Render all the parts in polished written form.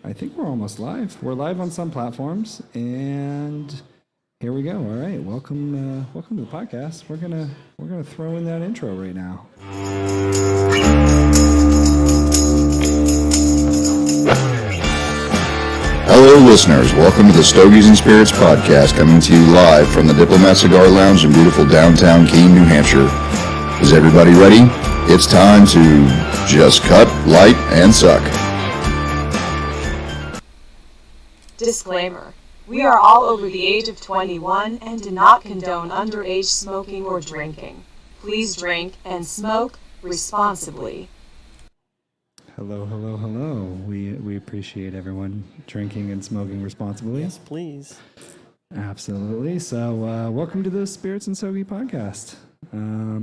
I think we're almost live. We're live on some platforms, and here we go. All right, welcome to the podcast. We're gonna throw in that intro right now. Hello, listeners. Welcome to the Stogies and Spirits podcast, coming to you live from the Diplomat Cigar Lounge in beautiful downtown Keene, New Hampshire. Is everybody ready? It's time to just cut, light, and suck. Disclaimer. We are all over the age of 21 and do not condone underage smoking or drinking. Please drink and smoke responsibly. Hello. We appreciate everyone drinking and smoking responsibly. Yes, please. Absolutely. So, welcome to the Spirits and Stogie podcast.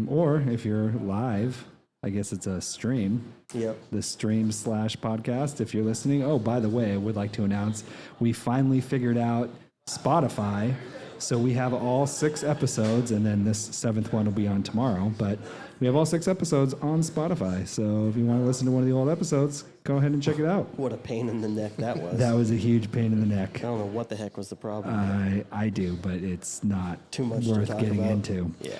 Or if you're live, I guess it's a stream. Yep. The stream/podcast. If you're listening. Oh, by the way, I would like to announce we finally figured out Spotify. So we have all 6 episodes, and then this 7th one will be on tomorrow. But we have all 6 episodes on Spotify. So if you want to listen to one of the old episodes, go ahead and check it out. What a pain in the neck that was. That was a huge pain in the neck. I don't know what the heck was the problem. I do, but it's not Too much worth to talk getting about. into. Yeah.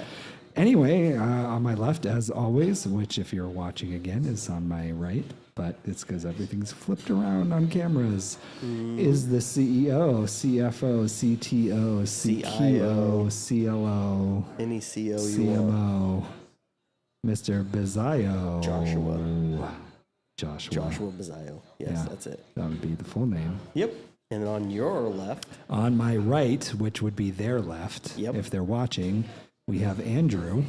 Anyway, on my left, as always, which if you're watching again is on my right, but it's because everything's flipped around on cameras, is the CEO, CFO, CTO, CQO, CLO, Any CO you want. CMO, Mr. Bizayo. Joshua. Joshua Bizayo. Yes, Yeah. that's it. That would be the full name. Yep. And on your left, On my right, which would be their left, Yep. if they're watching, we have Andrew,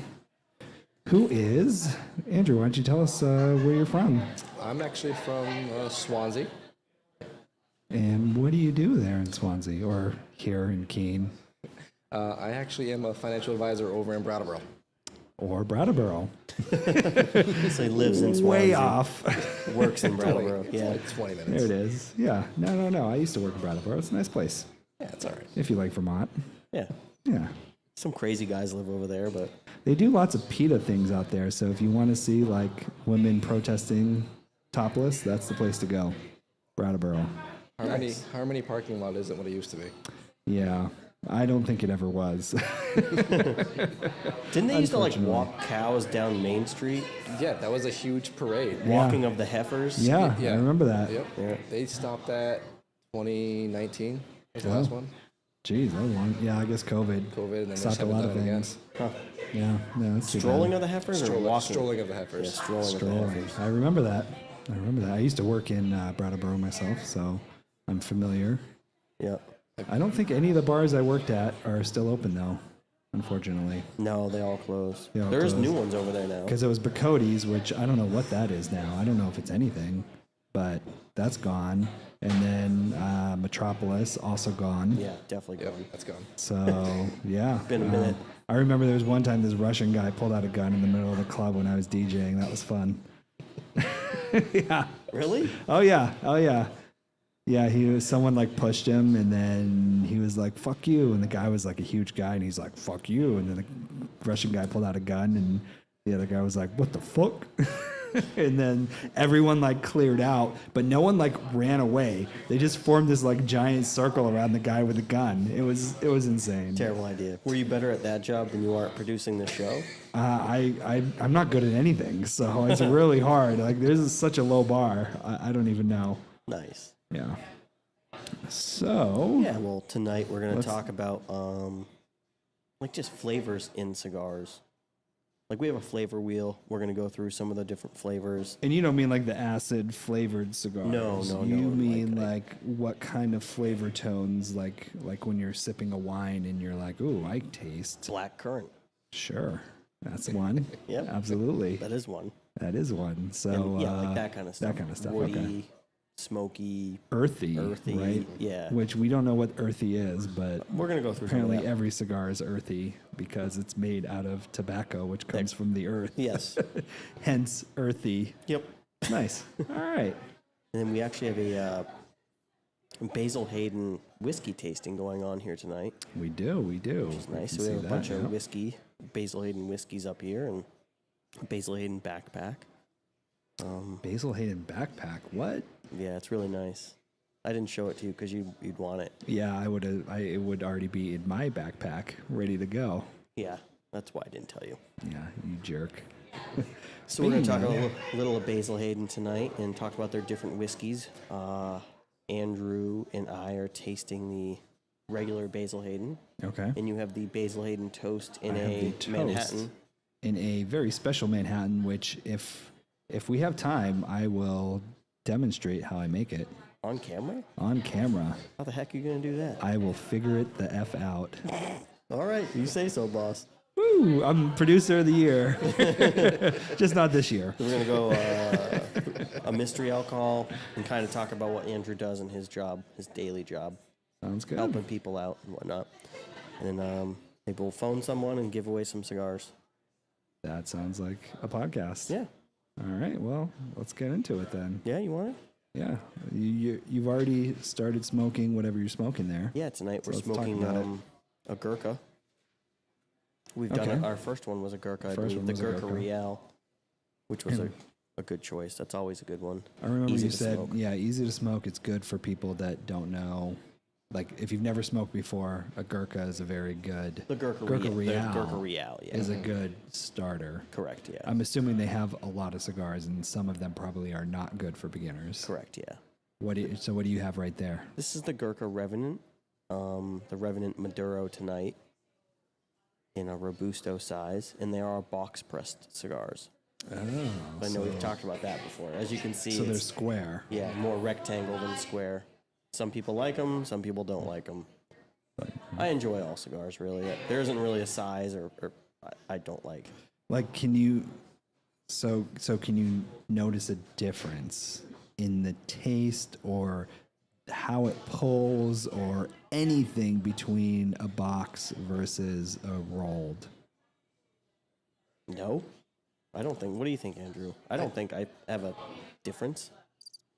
who is... Andrew, why don't you tell us where you're from? I'm actually from Swansea. And what do you do there in Swansea, or here in Keene, I actually am a financial advisor over in Brattleboro. or Brattleboro? so he lives in Swansea. Way off. Works in Brattleboro. It's Yeah. like 20 minutes. There it is. Yeah. No. I used to work in Brattleboro. It's a nice place, Yeah, it's all right. if you like Vermont. Yeah. Yeah. Some crazy guys live over there, but They do lots of PETA things out there, so if you want to see, like, women protesting topless, that's the place to go. Brattleboro. Harmony parking lot isn't what it used to be. Yeah. I don't think it ever was. didn't they used to like walk cows down Main Street? Yeah, that was a huge parade. Walking of the heifers? Yeah, I remember that. Yep. Yeah. They stopped that 2019 was the last one. Jeez, that was long. Yeah, I guess COVID. COVID, and then they stopped just a haven't lot of done it again. things. Huh. Yeah, no, that's too Strolling bad. of the heifers or walking? Strolling of the Yeah, heifers. strolling of the Strolling. heifers. I remember that. I used to work in Brattleboro myself, so I'm familiar. Yep. I don't think any of the bars I worked at are still open, though, unfortunately. No, they all closed. They all There's closed. new ones over there now. Because it was Bacody's, which I don't know what that is now. I don't know if it's anything, but that's gone. And then Metropolis, also gone. Yeah, definitely Yep, gone. that's gone. So, yeah. Been a minute. I remember there was one time this Russian guy pulled out a gun in the middle of the club when I was DJing. That was fun. Yeah. Really? Oh, yeah. Yeah, someone like pushed him, and then he was like, fuck you. And the guy was like a huge guy, and he's like, fuck you. And then the Russian guy pulled out a gun, and the other guy was like, what the fuck? And then everyone like cleared out, but no one like ran away. They just formed this like giant circle around the guy with the gun. It was insane. Terrible idea. Were you better at that job than you are at producing this show? I'm not good at anything, so it's really hard. Like there's such a low bar. I don't even know. Nice. Yeah. So Yeah, well, tonight we're going to talk about like just flavors in cigars. Like we have a flavor wheel. We're going to go through some of the different flavors. And you don't mean like the acid flavored cigars. No. You mean like what kind of flavor tones, like when you're sipping a wine and you're like, ooh, I taste. Black currant. Sure. That's one. Yep. Absolutely. That is one. That is one. So And, yeah, like that kind of stuff. That kind of stuff. Woody, Okay. smoky. Earthy, Earthy, right? yeah. Which we don't know what earthy is, but We're going to go through some of apparently that. every cigar is earthy because it's made out of tobacco, which comes from the earth. Yes. Hence, earthy. Yep. Nice. All right. And then we actually have a Basil Hayden whiskey tasting going on here tonight. We do. It's nice. So we have a bunch of whiskey, Basil Hayden whiskeys up here, and Basil Hayden backpack. Basil Hayden backpack. What? Yeah, it's really nice. I didn't show it to you because you'd want it. Yeah, I would. It would already be in my backpack, ready to go. Yeah, that's why I didn't tell you. Yeah, you jerk. So we're going to talk a little of Basil Hayden tonight and talk about their different whiskeys. Andrew and I are tasting the regular Basil Hayden, Okay. and you have the Basil Hayden toast in I have a the toast Manhattan. in a very special Manhattan, which if we have time, I will demonstrate how I make it On camera? on camera. How the heck are you going to do that? I will figure it the F out. All right, you say so, boss. Woo! I'm producer of the year. Just not this year. We're going to go a mystery alcohol and kind of talk about what Andrew does in his job, his daily job, Sounds good. helping people out and whatnot. And then maybe we'll phone someone and give away some cigars. That sounds like a podcast. Yeah. All right. Well, let's get into it then. Yeah, you want it? Yeah. You've already started smoking whatever you're smoking there. Yeah, tonight we're So let's talk smoking about it. a Gurkha. We've done Okay. it. Our first one was a Gurkha, I First believe, one the was a Gurkha Gurkha. Real, which was a good choice. That's always a good one. I remember Easy you to said, smoke. yeah, easy to smoke. It's good for people that don't know. Like, if you've never smoked before, a Gurkha is a very good. The Gurkha, Gurkha Real. Real, The Gurkha Real, yeah. is a good starter. Correct, yeah. I'm assuming they have a lot of cigars, and some of them probably are not good for beginners. Correct, yeah. What do you have right there? This is the Gurkha Revenant, the Revenant Maduro tonight in a Robusto size, and they are box-pressed cigars. Oh, I know we've talked about that before. As you can see, so they're it's square. more rectangle than square. Some people like them, some people don't like them. I enjoy all cigars, really. There isn't really a size or I don't like. Like, can you can you notice a difference in the taste or how it pulls or anything between a box versus a rolled? No, I don't think. What do you think, Andrew? I don't think I have a difference.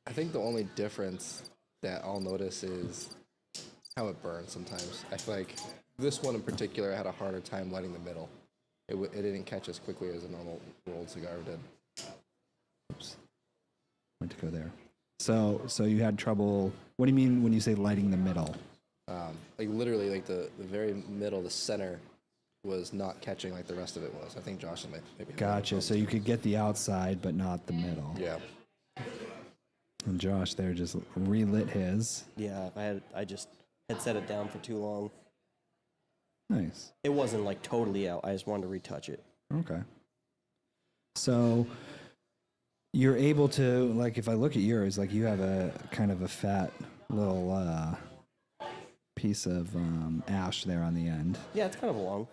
I think the only difference that I'll notice is how it burns sometimes. I feel like this one in particular, I had a harder time lighting the middle. It didn't catch as quickly as a normal rolled cigar did. Oops. Went to go there. So you had trouble. What do you mean when you say lighting the middle? Like literally, like the very middle, the center was not catching like the rest of it was. I think Josh and maybe. Gotcha. So you could get the outside, but not the middle. Yeah. And Josh there just relit his. Yeah, I just had set it down for too long. Nice. It wasn't like totally out. I just wanted to retouch it. Okay. So you're able to, like, if I look at yours, like you have a kind of a fat little piece of ash there on the end, Yeah, it's kind of long.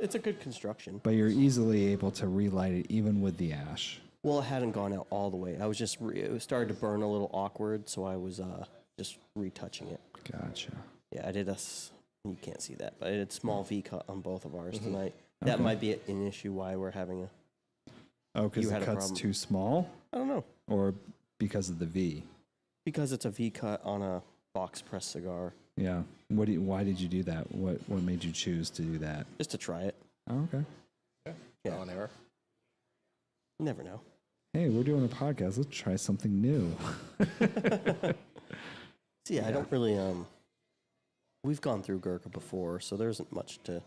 It's a good construction. but you're easily able to relight it even with the ash. Well, it hadn't gone out all the way. I was just it started to burn a little awkward, so I was just retouching it. Gotcha. Yeah, I did you can't see that, but I did small V cut on both of ours tonight. That might be an issue why we're having a. Oh, because You the had a cut's problem. too small, I don't know, or because of the V? because it's a V cut on a box press cigar. Yeah. Why did you do that? What made you choose to do that? Just to try it. Oh, okay. Yeah. Trial and error. You never know. Hey, we're doing a podcast. Let's try something new. See, I don't really We've gone through Gurkha before, so there isn't much to.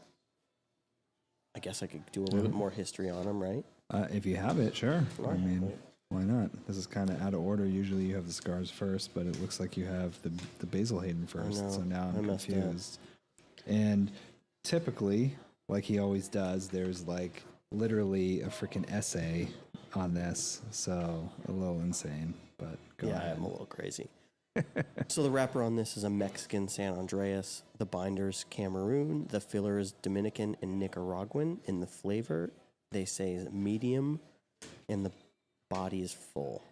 I guess I could do a little bit more history on them, right? If you have it, sure. I Right. mean, why not? This is kind of out of order. Usually you have the cigars first, but it looks like you have the Basil Hayden first. know. So now I I'm messed up. confused. And typically, like he always does, there's like literally a freaking essay on this. So a little insane, but go Yeah, ahead. I'm a little crazy. So the wrapper on this is a Mexican San Andreas. The binder's Cameroon. The filler is Dominican and Nicaraguan. And the flavor, they say, is medium, and the body is full.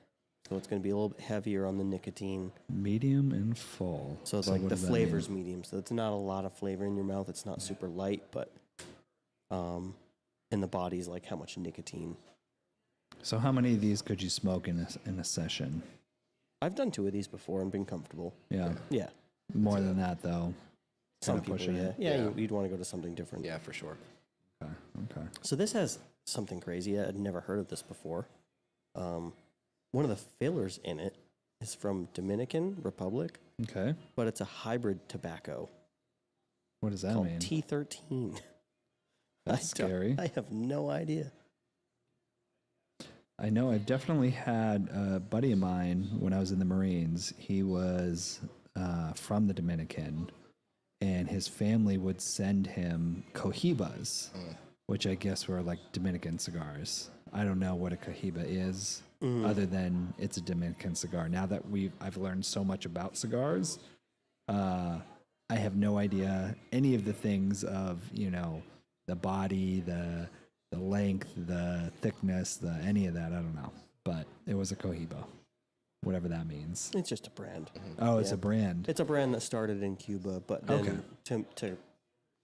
So it's going to be a little bit heavier on the nicotine. Medium and full. So what like the does that flavor's mean? medium. So it's not a lot of flavor in your mouth. It's not super light, but and the body's like how much nicotine. So how many of these could you smoke in a session? I've done 2 of these before and been comfortable. Yeah. Yeah. More than that though. Some Kinda people, pushing yeah. it. Yeah, Yeah. you'd want to go to something different. Yeah, for sure. Okay. Okay. So this has something crazy. I'd never heard of this before. One of the fillers in it is from Dominican Republic, Okay. but it's a hybrid tobacco What does that called mean? T13. That's I don't- scary. I have no idea. I know I've definitely had a buddy of mine when I was in the Marines. He was from the Dominican, and his family would send him cohibas, which I guess were like Dominican cigars. I don't know what a cohiba is, other than it's a Dominican cigar. Now that I've learned so much about cigars, I have no idea any of the things of, the body, the length, the thickness, any of that. I don't know. But it was a cohiba, whatever that means. It's just a brand. Oh, it's a brand. It's a brand that started in Cuba, but then to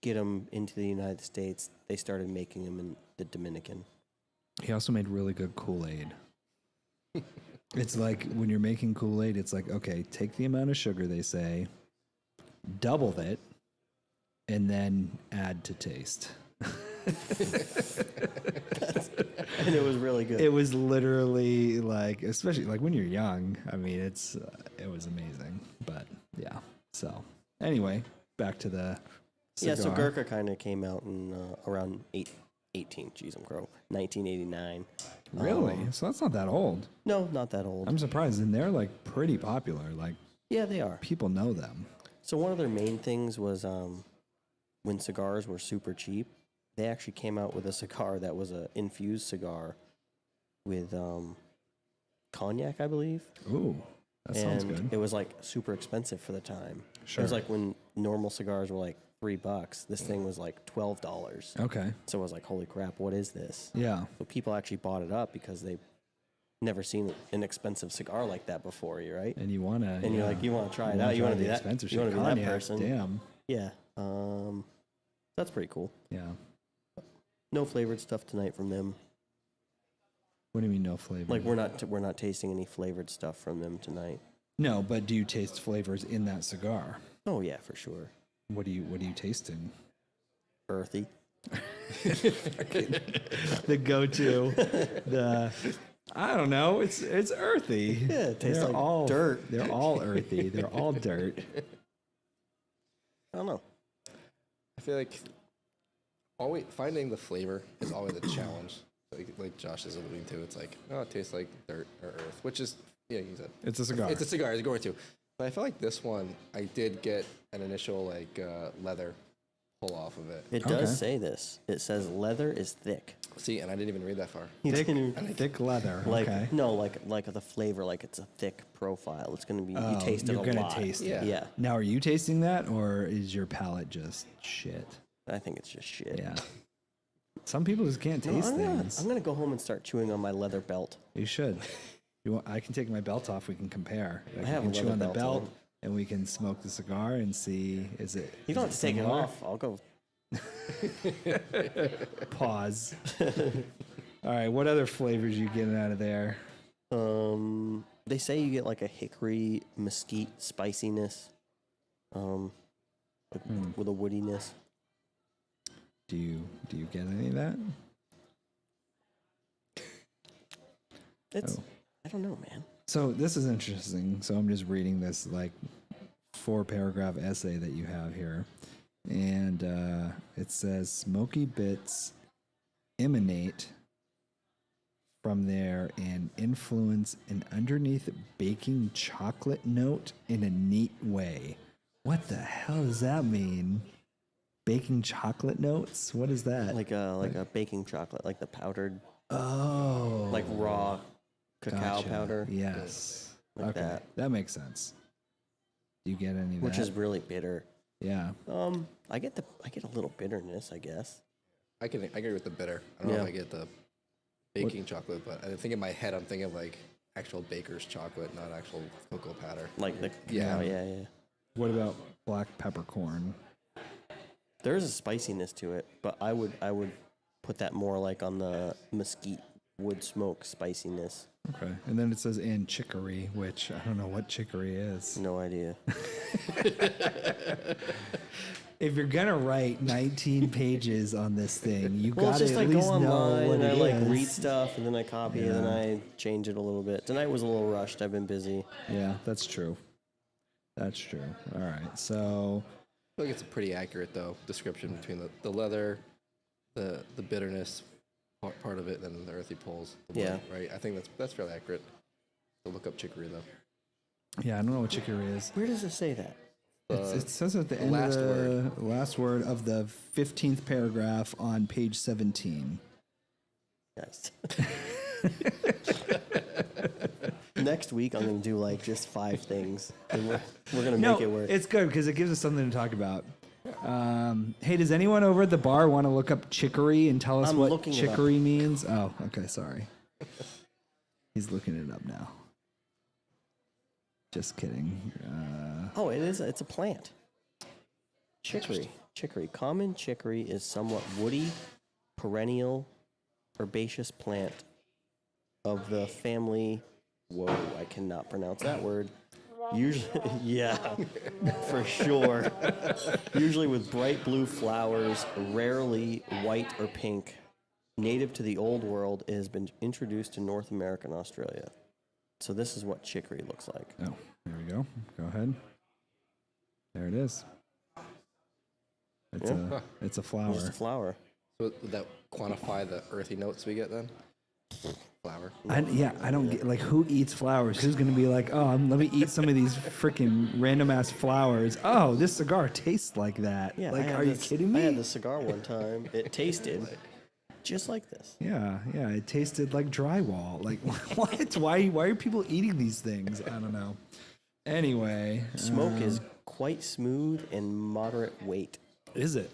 get them into the United States, they started making them in the Dominican. He also made really good Kool-Aid. It's like when you're making Kool-Aid, it's like, okay, take the amount of sugar they say, double it, and then add to taste. And it was really good. It was literally like, especially like when you're young. I mean, it was amazing. But yeah. So anyway, back to the cigar. Yeah, so Gurkha kind of came out in around 1989. Really? So that's not that old. No, not that old. I'm surprised, and they're like pretty popular. Like Yeah, they are. people know them. So one of their main things was when cigars were super cheap, they actually came out with a cigar that was an infused cigar with cognac, I believe. Ooh, that sounds And good. it was like super expensive for the time. It Sure. was like when normal cigars were like $3, this thing was like $12. Okay. So I was like, holy crap, what is this? Yeah. So people actually bought it up because they've never seen an expensive cigar like that before, you right? And you want to. And you're like, you want to try it out. You want to be that. expensive You want shit. to be that Cognac, person. Damn. Yeah. That's pretty cool. Yeah. No flavored stuff tonight from them. What do you mean no flavor? Like we're not tasting any flavored stuff from them tonight. no, but do you taste flavors in that cigar? Oh yeah, for sure. What are you tasting? Earthy. The go-to. I don't know. It's earthy. Yeah, it tastes They're like all dirt. They're all earthy. They're all dirt. I don't know. I feel like finding the flavor is always a challenge. Like Josh is alluding to, it's like, oh, it tastes like dirt or earth, which is, yeah, you said. It's a cigar. It's a cigar, it's going to. But I feel like this one, I did get an initial, like, leather pull off of it. It Okay. does say this. It says leather is thick. See, and I didn't even read that far. You thick, didn't even- thick leather. Like okay. no, like the flavor, like it's a thick profile. It's gonna be you Oh, taste it you're a gonna lot. taste it. Yeah. Yeah, Now, are you tasting that, or is your palate just shit? I think it's just shit. Yeah. Some people just can't No, taste I'm things. gonna go home and start chewing on my leather belt. You should. I can take my belt off. We can compare. I have can a chew leather on the belt belt, on. and we can smoke the cigar and see is it. You is don't have to take it similar? off. I'll go. Pause. All right. What other flavors you getting out of there? They say you get like a hickory mesquite spiciness, like with a woodiness. Do you get any of that? It's Oh. I don't know, man. So this is interesting. So I'm just reading this like 4-paragraph essay that you have here, and it says smoky bits emanate from there and influence an underneath baking chocolate note in a neat way. What the hell does that mean? Baking chocolate notes? What is that? Like a baking chocolate, like the powdered, oh, like raw cacao gotcha. powder. Yes. Like okay, that. that makes sense. Do you get any of Which that? is really bitter. Yeah. I get a little bitterness, I guess. I agree with the bitter. I don't know Yeah. if I get the baking chocolate, but I think in my head I'm thinking of like actual baker's chocolate, not actual cocoa powder. Like the Yeah. yeah. What about black peppercorn? There's a spiciness to it, but I would put that more like on the mesquite wood smoke spiciness. Okay. And then it says and chicory, which I don't know what chicory is. No idea. if you're gonna write 19 pages on this thing, you Well, it's gotta just at I go least know online what and I it like is. read stuff and then I copy it and then I change it a little bit. Tonight was a little rushed. I've been busy. Yeah, that's true. That's true. All right, so I feel like it's a pretty accurate though description between the leather, the bitterness part of it, and then the earthy pulls. Yeah. Right. I think that's fairly accurate. So look up chicory though. yeah, I don't know what chicory is. Where does it say that? It says at the end last of the last word of the 15th paragraph on page 17. Yes. Next week I'm gonna do like just 5 things, and we're gonna make it work. It's good because it gives us something to talk about. Hey, does anyone over at the bar want to look up chicory and tell us I'm what looking it up. chicory means? Oh, okay, sorry. He's looking it up now. Just kidding. Oh, it is. It's a plant. Chicory. Chicory. Common chicory is somewhat woody, perennial, herbaceous plant of the family. Whoa, I cannot pronounce that word. Usually, yeah, for sure. Usually with bright blue flowers, rarely white or pink. Native to the Old World, it has been introduced to North America and Australia. So this is what chicory looks like. Oh, there we go. Go ahead. There it is. It's a flower. Just a flower. So would that quantify the earthy notes we get then? Flower. I don't get like who eats flowers. Who's gonna be like, oh, let me eat some of these freaking random ass flowers. Oh, this cigar tastes like that. Yeah, like, I had are you this- kidding me? I had this cigar one time. It tasted just like this. Yeah, it tasted like drywall. Like what? Why are people eating these things? I don't know. Anyway, Smoke is quite smooth and moderate weight. is it?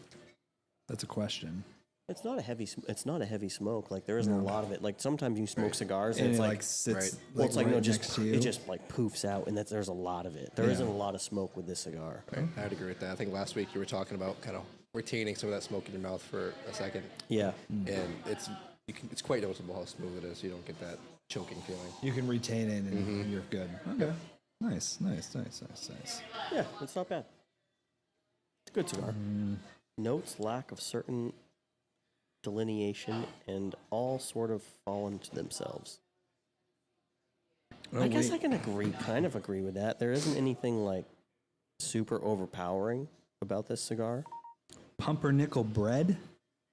That's a question. It's not a heavy. It's not a heavy smoke. Like there isn't a lot of it. Like sometimes you smoke cigars and, And it's it like, like sits. right. well, it's like right no, next just to you. it just like poofs out, and there's a lot of it. There Yeah. not a lot of smoke with this cigar. Right. I'd agree with that. I think last week you were talking about kind of retaining some of that smoke in your mouth for a second, Yeah, and it's quite noticeable how smooth it is. You don't get that choking feeling. You can retain it and you're good. Okay. Nice. yeah, it's not bad. It's a good cigar. Notes lack of certain delineation and all sort of fall into themselves. I guess I can kind of agree with that. There isn't anything like super overpowering about this cigar. Pumpernickel bread?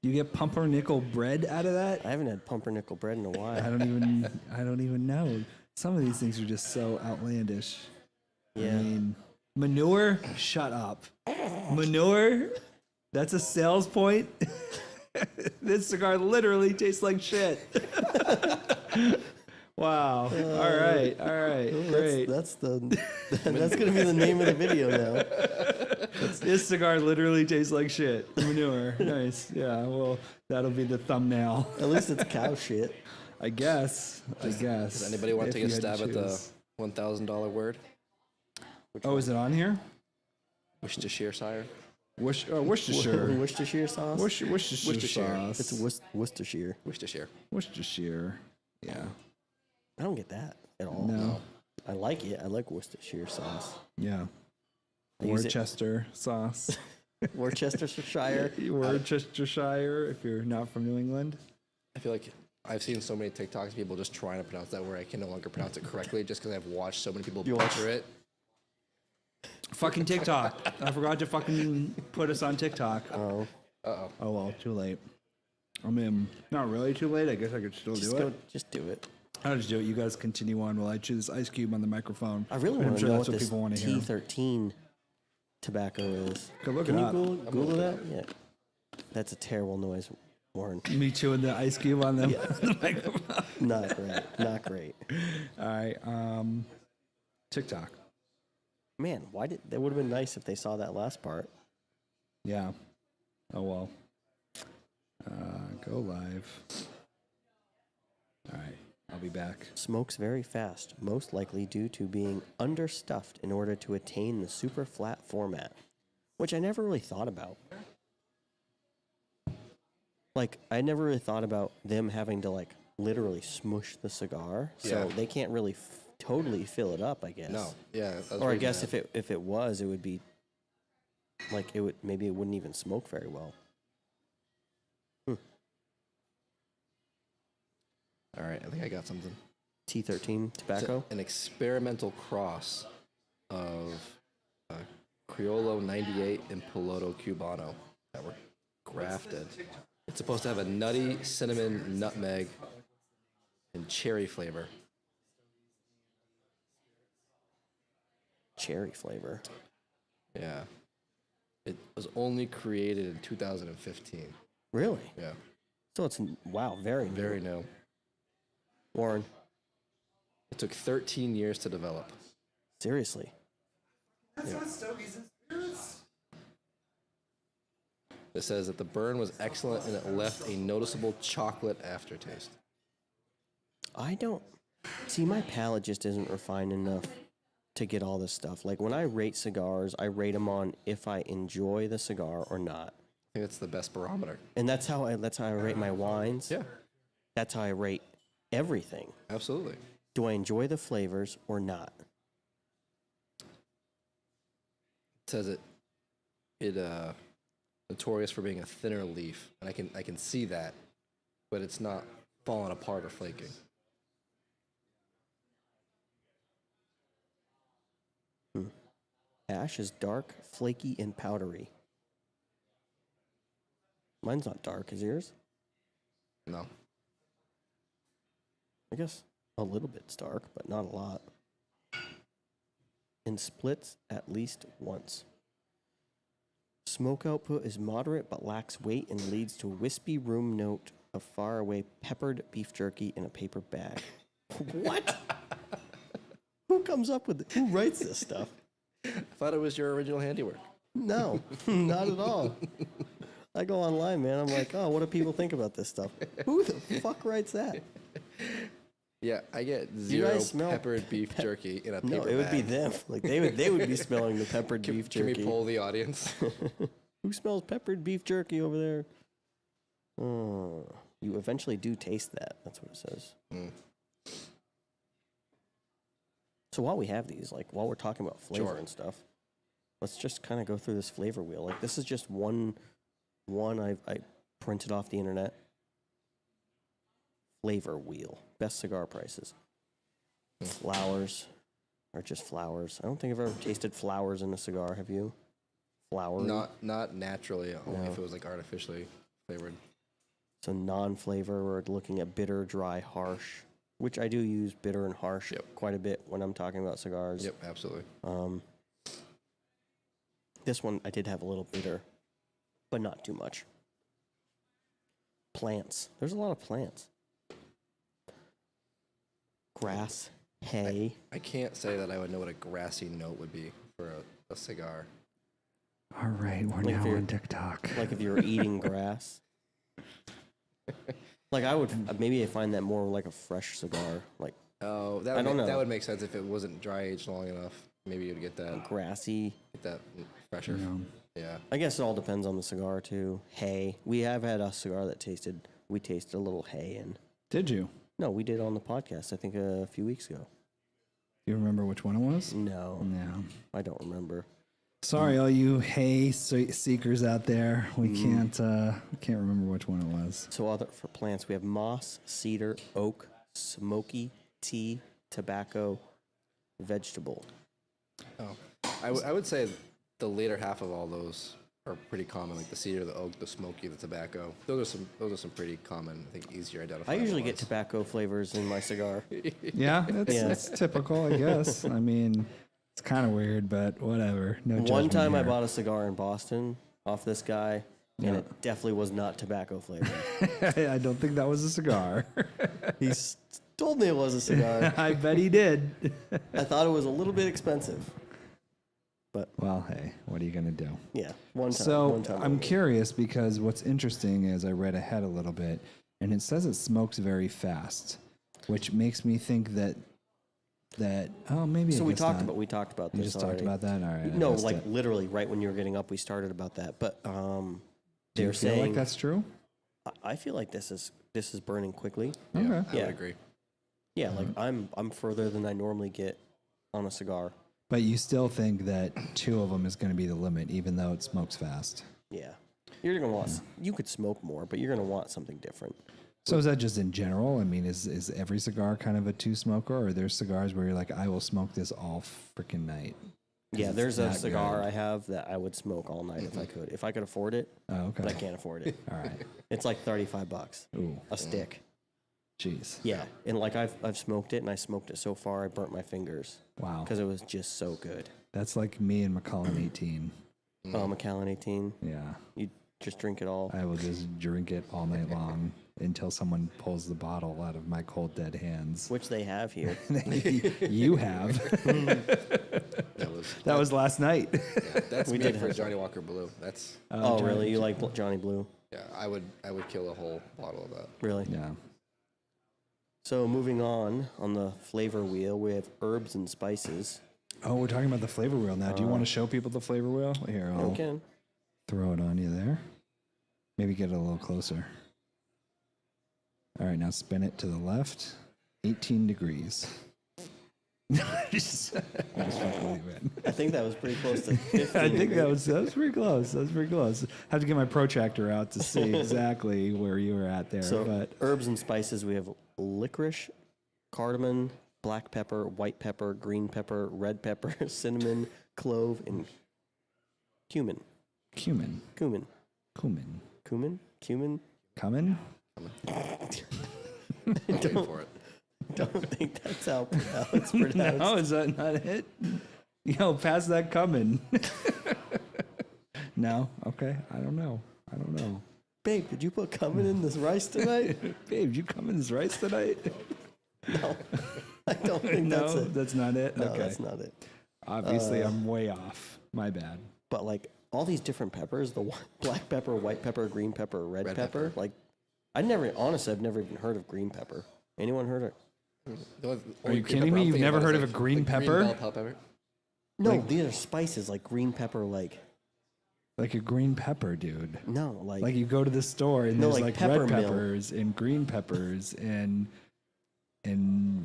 You get pumpernickel bread out of that? I haven't had pumpernickel bread in a while. I don't even know. Some of these things are just so outlandish. Yeah. I mean, manure? Shut up. Manure? That's a sales point? This cigar literally tastes like shit. Wow. All right. Great. That's gonna be the name of the video now. This cigar literally tastes like shit. Manure. Nice. Yeah, well, that'll be the thumbnail. At least it's cow shit. I guess. Does anybody want If to take a you had to stab at the choose. $1,000 word? Oh, is it on here? Worcestershire. Worcestershire. Worcestershire sauce. Worcestershire sauce. It's Worcestershire. Worcestershire. Yeah. I don't get that at all. No. I like it. I like Worcestershire sauce. Yeah. I use it- Worcester sauce. Worcestershire. Worcestershire, if you're not from New England. I feel like I've seen so many TikToks of people just trying to pronounce that word. I can no longer pronounce it correctly just because I've watched so many people butcher it. Fucking TikTok. I forgot to fucking put us on TikTok. Oh, Oh well, too late. I mean, not really too late. I guess I could still do it. just do it. I'll just do it. You guys continue on while I chew this ice cube on the microphone. I really I'm want to sure know that's what what this people want to hear. T13 tobacco is. Go look Can it you up. Google that? Yeah. That's a terrible noise, Warren. Me chewing the ice cube on the microphone. Not great. Not great. All right. TikTok. Man, that would have been nice if they saw that last part. Yeah. Oh well. Go live. All right. I'll be back. Smokes very fast, most likely due to being understuffed in order to attain the super flat format, which I never really thought about. Like, I never really thought about them having to, like, literally smush the cigar, so Yeah. they can't really totally fill it up, I guess. No. Yeah. Or I guess if it was, it would be Like maybe it wouldn't even smoke very well. All right, I think I got something. T13 It's tobacco. an experimental cross of Criollo 98 and Piloto Cubano that were grafted. It's supposed to have a nutty cinnamon, nutmeg, and cherry flavor. Cherry flavor. Yeah. It was only created in 2015. Really? Yeah. So it's wow, very new. Very new. Warren, It took 13 years to develop. seriously. It says that the burn was excellent and it left a noticeable chocolate aftertaste. I don't see my palate just isn't refined enough to get all this stuff. Like when I rate cigars, I rate them on if I enjoy the cigar or not. I think it's the best barometer. And that's how I rate my wines. Yeah, That's how I rate everything. absolutely. Do I enjoy the flavors or not? It says it notorious for being a thinner leaf, and I can see that, but it's not falling apart or flaking. Ash is dark, flaky, and powdery. Mine's not dark. Is yours? No. I guess a little bit's dark, but not a lot. And splits at least once. Smoke output is moderate but lacks weight and leads to a wispy room note of faraway peppered beef jerky in a paper bag. What? Who comes up with who writes this stuff? I thought it was your original handiwork. No, not at all. I go online, man. I'm like, oh, what do people think about this stuff? Who the fuck writes that? Yeah, I get You zero guys smell peppered beef jerky in a paper No, it would be bag. them. Like they would be smelling the peppered beef Can jerky. we poll the audience? Who smells peppered beef jerky over there? Oh, you eventually do taste that. That's what it says. So while we have these, like while we're talking about flavor Sure. and stuff, let's just kind of go through this flavor wheel. Like this is just one I printed off the internet. Flavor wheel. Best cigar prices. Flowers are just flowers. I don't think I've ever tasted flowers in a cigar. Have you? Flowery? Not naturally, only No. if it was like artificially flavored. So non-flavor, we're looking at bitter, dry, harsh, which I do use bitter and harsh Yep. quite a bit when I'm talking about cigars. Yep, absolutely. This one I did have a little bitter, but not too much. Plants. There's a lot of plants. Grass, hay. I can't say that I would know what a grassy note would be for a cigar. All right, we're Like now if you're- on TikTok. Like if you were eating grass. Like I would maybe I find that more like a fresh cigar, like Oh, that I would, don't know. that would make sense if it wasn't dry aged long enough. Maybe you'd get that grassy. fresher. Yeah. Yeah. I guess it all depends on the cigar too. Hay. We have had a cigar that we tasted a little hay in. Did you? No, we did on the podcast, I think a few weeks ago. Do you remember which one it was? No, No. I don't remember. Sorry, all you hay seekers out there. We can't remember which one it was. So other for plants, we have moss, cedar, oak, smoky, tea, tobacco, vegetable. Oh, I would say the later half of all those are pretty common, like the cedar, the oak, the smoky, the tobacco. Those are some pretty common. I think easier identifiable. I usually get ones. tobacco flavors in my cigar. Yeah, it's, Yeah. it's typical, I guess. I mean, it's kind of weird, but whatever. No One judgment time I here. bought a cigar in Boston off this guy, and it definitely was not tobacco flavored. I don't think that was a cigar. He told me it was a cigar. I bet he did. I thought it was a little bit expensive. Well, hey, what are you gonna do? Yeah, one time. So one time I'm only. curious because what's interesting is I read ahead a little bit, and it says it smokes very fast, which makes me think that maybe. So I we guess talked not. about this. You just talked already. about that. All right. I No, missed like it. literally right when you were getting up, we started about that. But Do you they're feel saying like that's true? I feel like this is burning quickly. Yeah, Okay. I Yeah. would agree. Yeah, like I'm further than I normally get on a cigar. But you still think that 2 of them is going to be the limit, even though it smokes fast. Yeah. You're going to want, you could smoke more, but you're going to want something different. So is that just in general? I mean, is every cigar kind of a 2 smoker, or are there cigars where you're like, I will smoke this all freaking night? Yeah, there's a that cigar good. I have that I would smoke all night if I could. If I could afford it, Oh, okay. but I can't afford it. All right. It's like $35 Ooh, a stick. jeez. Yeah, and like I've smoked it, and I smoked it so far I burnt my fingers Wow. because it was just so good. That's like me and Macallan 18. Oh, Macallan 18, Yeah. you just drink it all. I will just drink it all night long until someone pulls the bottle out of my cold, dead hands. Which they have here. You have. That was last night. That's We me did for have Johnny Walker Blue. That's Oh, really? You like Johnny Blue? yeah. I would kill a whole bottle of that. Really? Yeah. So moving on the flavor wheel, we have herbs and spices. Oh, we're talking about the flavor wheel now. Do you want to show people the flavor wheel? Here, I'll Okay. throw it on you there. Maybe get it a little closer. All right, now spin it to the left. 18 degrees. just fucking with you, man. I think that was pretty close to 15. I think that was pretty close. That was pretty close. I have to get my protractor out to see exactly where you were at there. So but herbs and spices, we have licorice, cardamom, black pepper, white pepper, green pepper, red pepper, cinnamon, clove, and cumin. cumin. Cumin. Coming? Waiting for it. Don't think that's how it's pronounced. No, is that not it? Yo, pass that coming. No? Okay. I don't know. Babe, did you put cumin in this rice tonight? Babe, you come in this rice tonight? No. I don't think that's No, it. that's not it? No, Okay. that's not it. Obviously, I'm way off. My bad. But like all these different peppers, the black pepper, white pepper, green pepper, red pepper, like I've never even heard of green pepper. Anyone heard of Are you kidding me? You've never heard of a green pepper? Bell pepper? No, these are spices like green pepper, like Like a green pepper, dude. no, like, Like you go to the store and No, there's like like red peppermill. peppers and green peppers and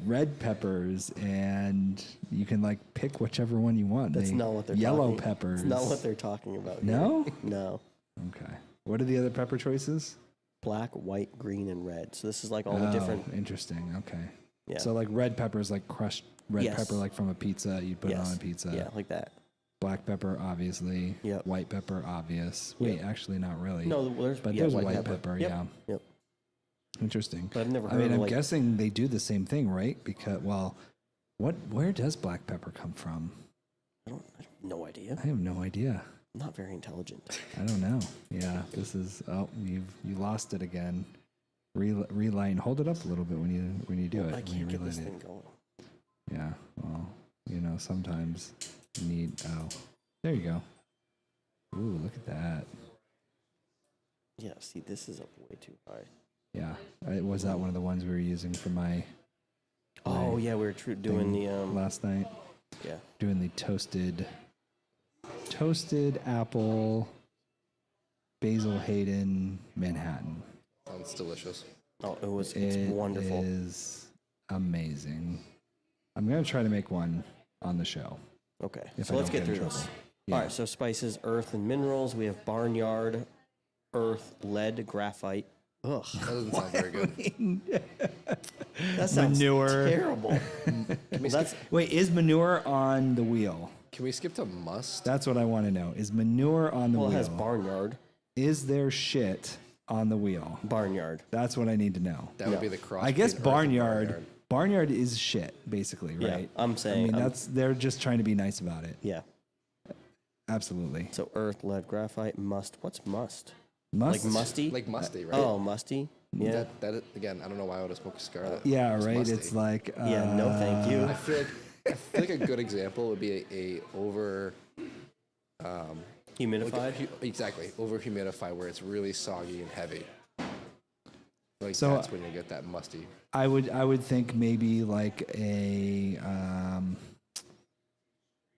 red peppers, and you can like pick whichever one you want. that's not what they're yellow talking. peppers. It's not what they're talking about. here. No? No. Okay. What are the other pepper choices? Black, white, green, and red. So this is like all Oh, the different. Interesting. Okay. Yeah. So like red pepper is like crushed red Yes. pepper, like from a pizza. You put it on a pizza. Yeah, like that. Black pepper, obviously. Yep. White pepper, obvious. Wait, actually, not really. No, there's But yeah, there's white white pepper. pepper, Yep. yeah. Yep. Interesting. But I've never I heard mean, of I'm like guessing they do the same thing, right? Because, well, where does black pepper come from? I have no idea. I have no idea. I'm not very intelligent. I don't know. Yeah, this is. Oh, you lost it again. Relight. Hold it up a little bit when you do it. I when you can't get relight this it. thing going. Yeah. Well, sometimes you need. Oh, there you go. Ooh, look at that. Yeah, see, this is up way too high. Yeah. Was that one of the ones we were using for my Oh yeah, we were doing the last night? yeah. Doing the toasted apple Basil Hayden Manhattan. Sounds delicious. Oh, it's wonderful. It is amazing. I'm gonna try to make one on the show. Okay, If so I let's don't get get in through this. trouble. Yeah. All right, so spices, earth, and minerals. We have barnyard, earth, lead, graphite. Ugh, That doesn't sound very good. that sounds Manure. terrible. Well, that's Wait, is manure on the wheel? Can we skip to must? That's what I want to know. Is manure on the well, it wheel? has barnyard, Is there shit on the wheel? barnyard. That's what I need to know. That would be the cross. I guess between earth and barnyard. Barnyard is shit, basically, Yeah, right? I'm I saying. mean, they're just trying to be nice about it. yeah. Absolutely. So earth, lead, graphite, must. What's must? Must. Like musty? Like musty, right? Oh, musty. Yeah. That again, I don't know why I would have smoked a cigar. that Yeah, was right. musty. It's like. Yeah. No, thank you. I feel like a good example would be a over. Humidified. Exactly, over humidified where it's really soggy and heavy. Like So, that's when you get that musty. I would think maybe like a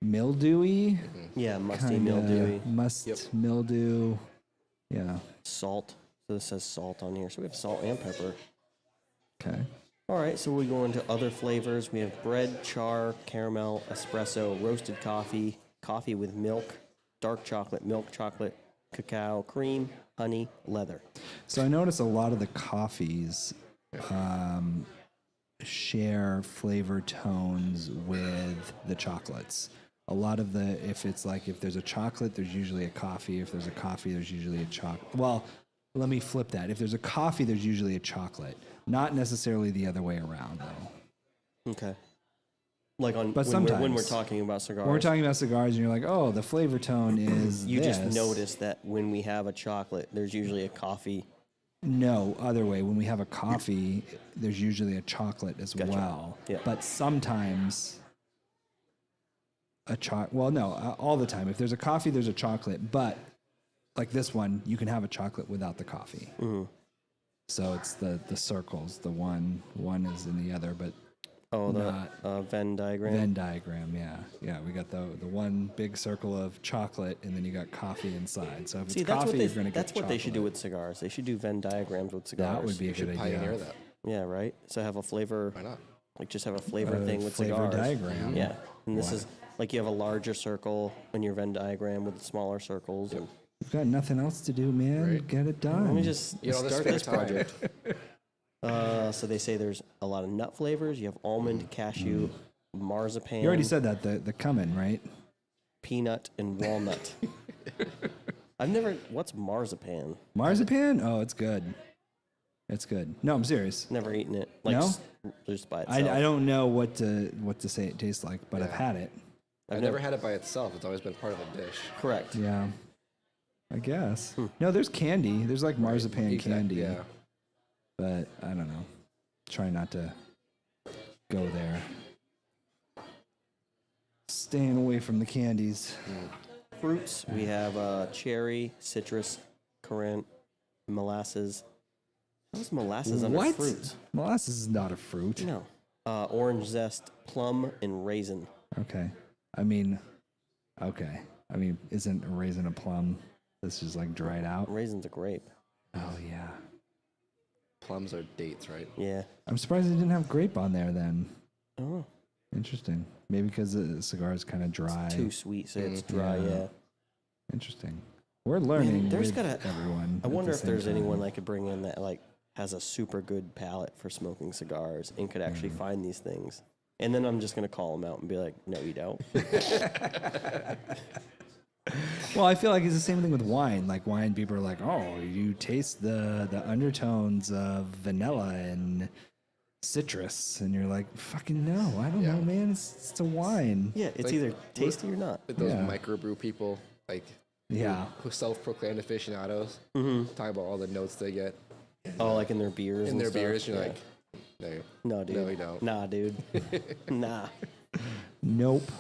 mildewy. Yeah, musty, Kinda mildewy. Must mildew. Yeah. Salt. So this says salt on here. So we have salt and pepper. Okay. All right, so we go into other flavors. We have bread, char, caramel, espresso, roasted coffee, coffee with milk, dark chocolate, milk chocolate, cacao, cream, honey, leather. So I notice a lot of the coffees share flavor tones with the chocolates. A lot of the, if there's a chocolate, there's usually a coffee. If there's a coffee, there's usually a chocolate. Well, let me flip that. If there's a coffee, there's usually a chocolate. Not necessarily the other way around, though. Okay. Like on But when we're sometimes. talking about cigars. When we're talking about cigars, and you're like, oh, the flavor tone is you this. just notice that when we have a chocolate, there's usually a coffee. No, other way. When we have a coffee, there's usually a chocolate as well. Yeah. But sometimes all the time. If there's a coffee, there's a chocolate. But like this one, you can have a chocolate without the coffee. Mm-hmm. So it's the circles. The one is in the other, but Oh, not the Venn diagram. Venn diagram. Yeah. We got the one big circle of chocolate, and then you got coffee inside. So if See, it's that's coffee, what you're gonna get that's what they should do chocolate. with cigars. They should do Venn diagrams with cigars. That would be a You good should idea. pioneer that. Yeah, right. So have a flavor. Why not? Like just have a flavor thing with flavor cigars. diagram. Yeah, and this is like you have a larger circle in your Venn diagram with the smaller circles. And You've got nothing else to do, man. Right. Get it done. let me just You know, the start spare this time. project. So they say there's a lot of nut flavors. You have almond, cashew, marzipan. You already said that the cumin, right? peanut and walnut. I've never. What's marzipan? Marzipan? Oh, it's good. It's good. No, I'm serious. Never eaten it. Like No? just by itself. I don't know what to say it tastes like, but I've Yeah. had it. I've never had it by itself. It's always been part of a dish. Correct. Yeah. I guess. No, there's candy. There's like marzipan You can- candy. Yeah. But I don't know. Try not to go there. Staying away from the candies. Fruits. We have cherry, citrus, currant, molasses. How's molasses under What? fruits? Molasses is not a fruit. No. Orange zest, plum, and raisin. Okay. Okay. Isn't a raisin a plum? This is like dried out. Raisin's a grape. Oh yeah. Plums are dates, right? Yeah. I'm surprised they didn't have grape on there then. Oh. Interesting. Maybe because the cigar is kind of dry. Too sweet, so it's dry. Yeah. Yeah. Interesting. We're learning there's with gotta- everyone. I at wonder the if same there's time. anyone I could bring in that like has a super good palate for smoking cigars and could actually find these things. And then I'm just gonna call them out and be like, "No, you don't." Well, I feel like it's the same thing with wine. Like wine, people are like, "Oh, you taste the undertones of vanilla and citrus," and you're like, "Fucking no, I don't know, man. It's a wine." Yeah, it's Like, either tasty or not. Like those Yeah. microbrew people, like Yeah. who self-proclaimed aficionados, talking about all the notes they get Oh, like in their beers. in and their stuff? beers. You're Yeah. like, No, dude. No, you don't. Nah, dude. Nah. Nope.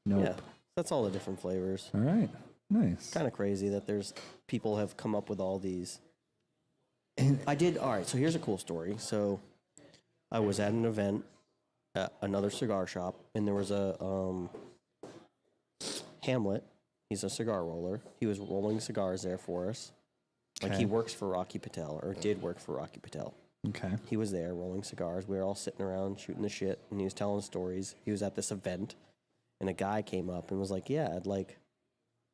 Yeah. That's all the different flavors. All right. Nice. Kind of crazy that there's people have come up with all these. And- I did. All right. So here's a cool story. So I was at an event at another cigar shop, and there was a Hamlet. He's a cigar roller. He was rolling cigars there for us. Like he Okay. works for Rocky Patel, or did work for Rocky Patel. Okay. He was there rolling cigars. We were all sitting around shooting the shit, and he was telling stories. He was at this event, and a guy came up and was like, "Yeah, I'd like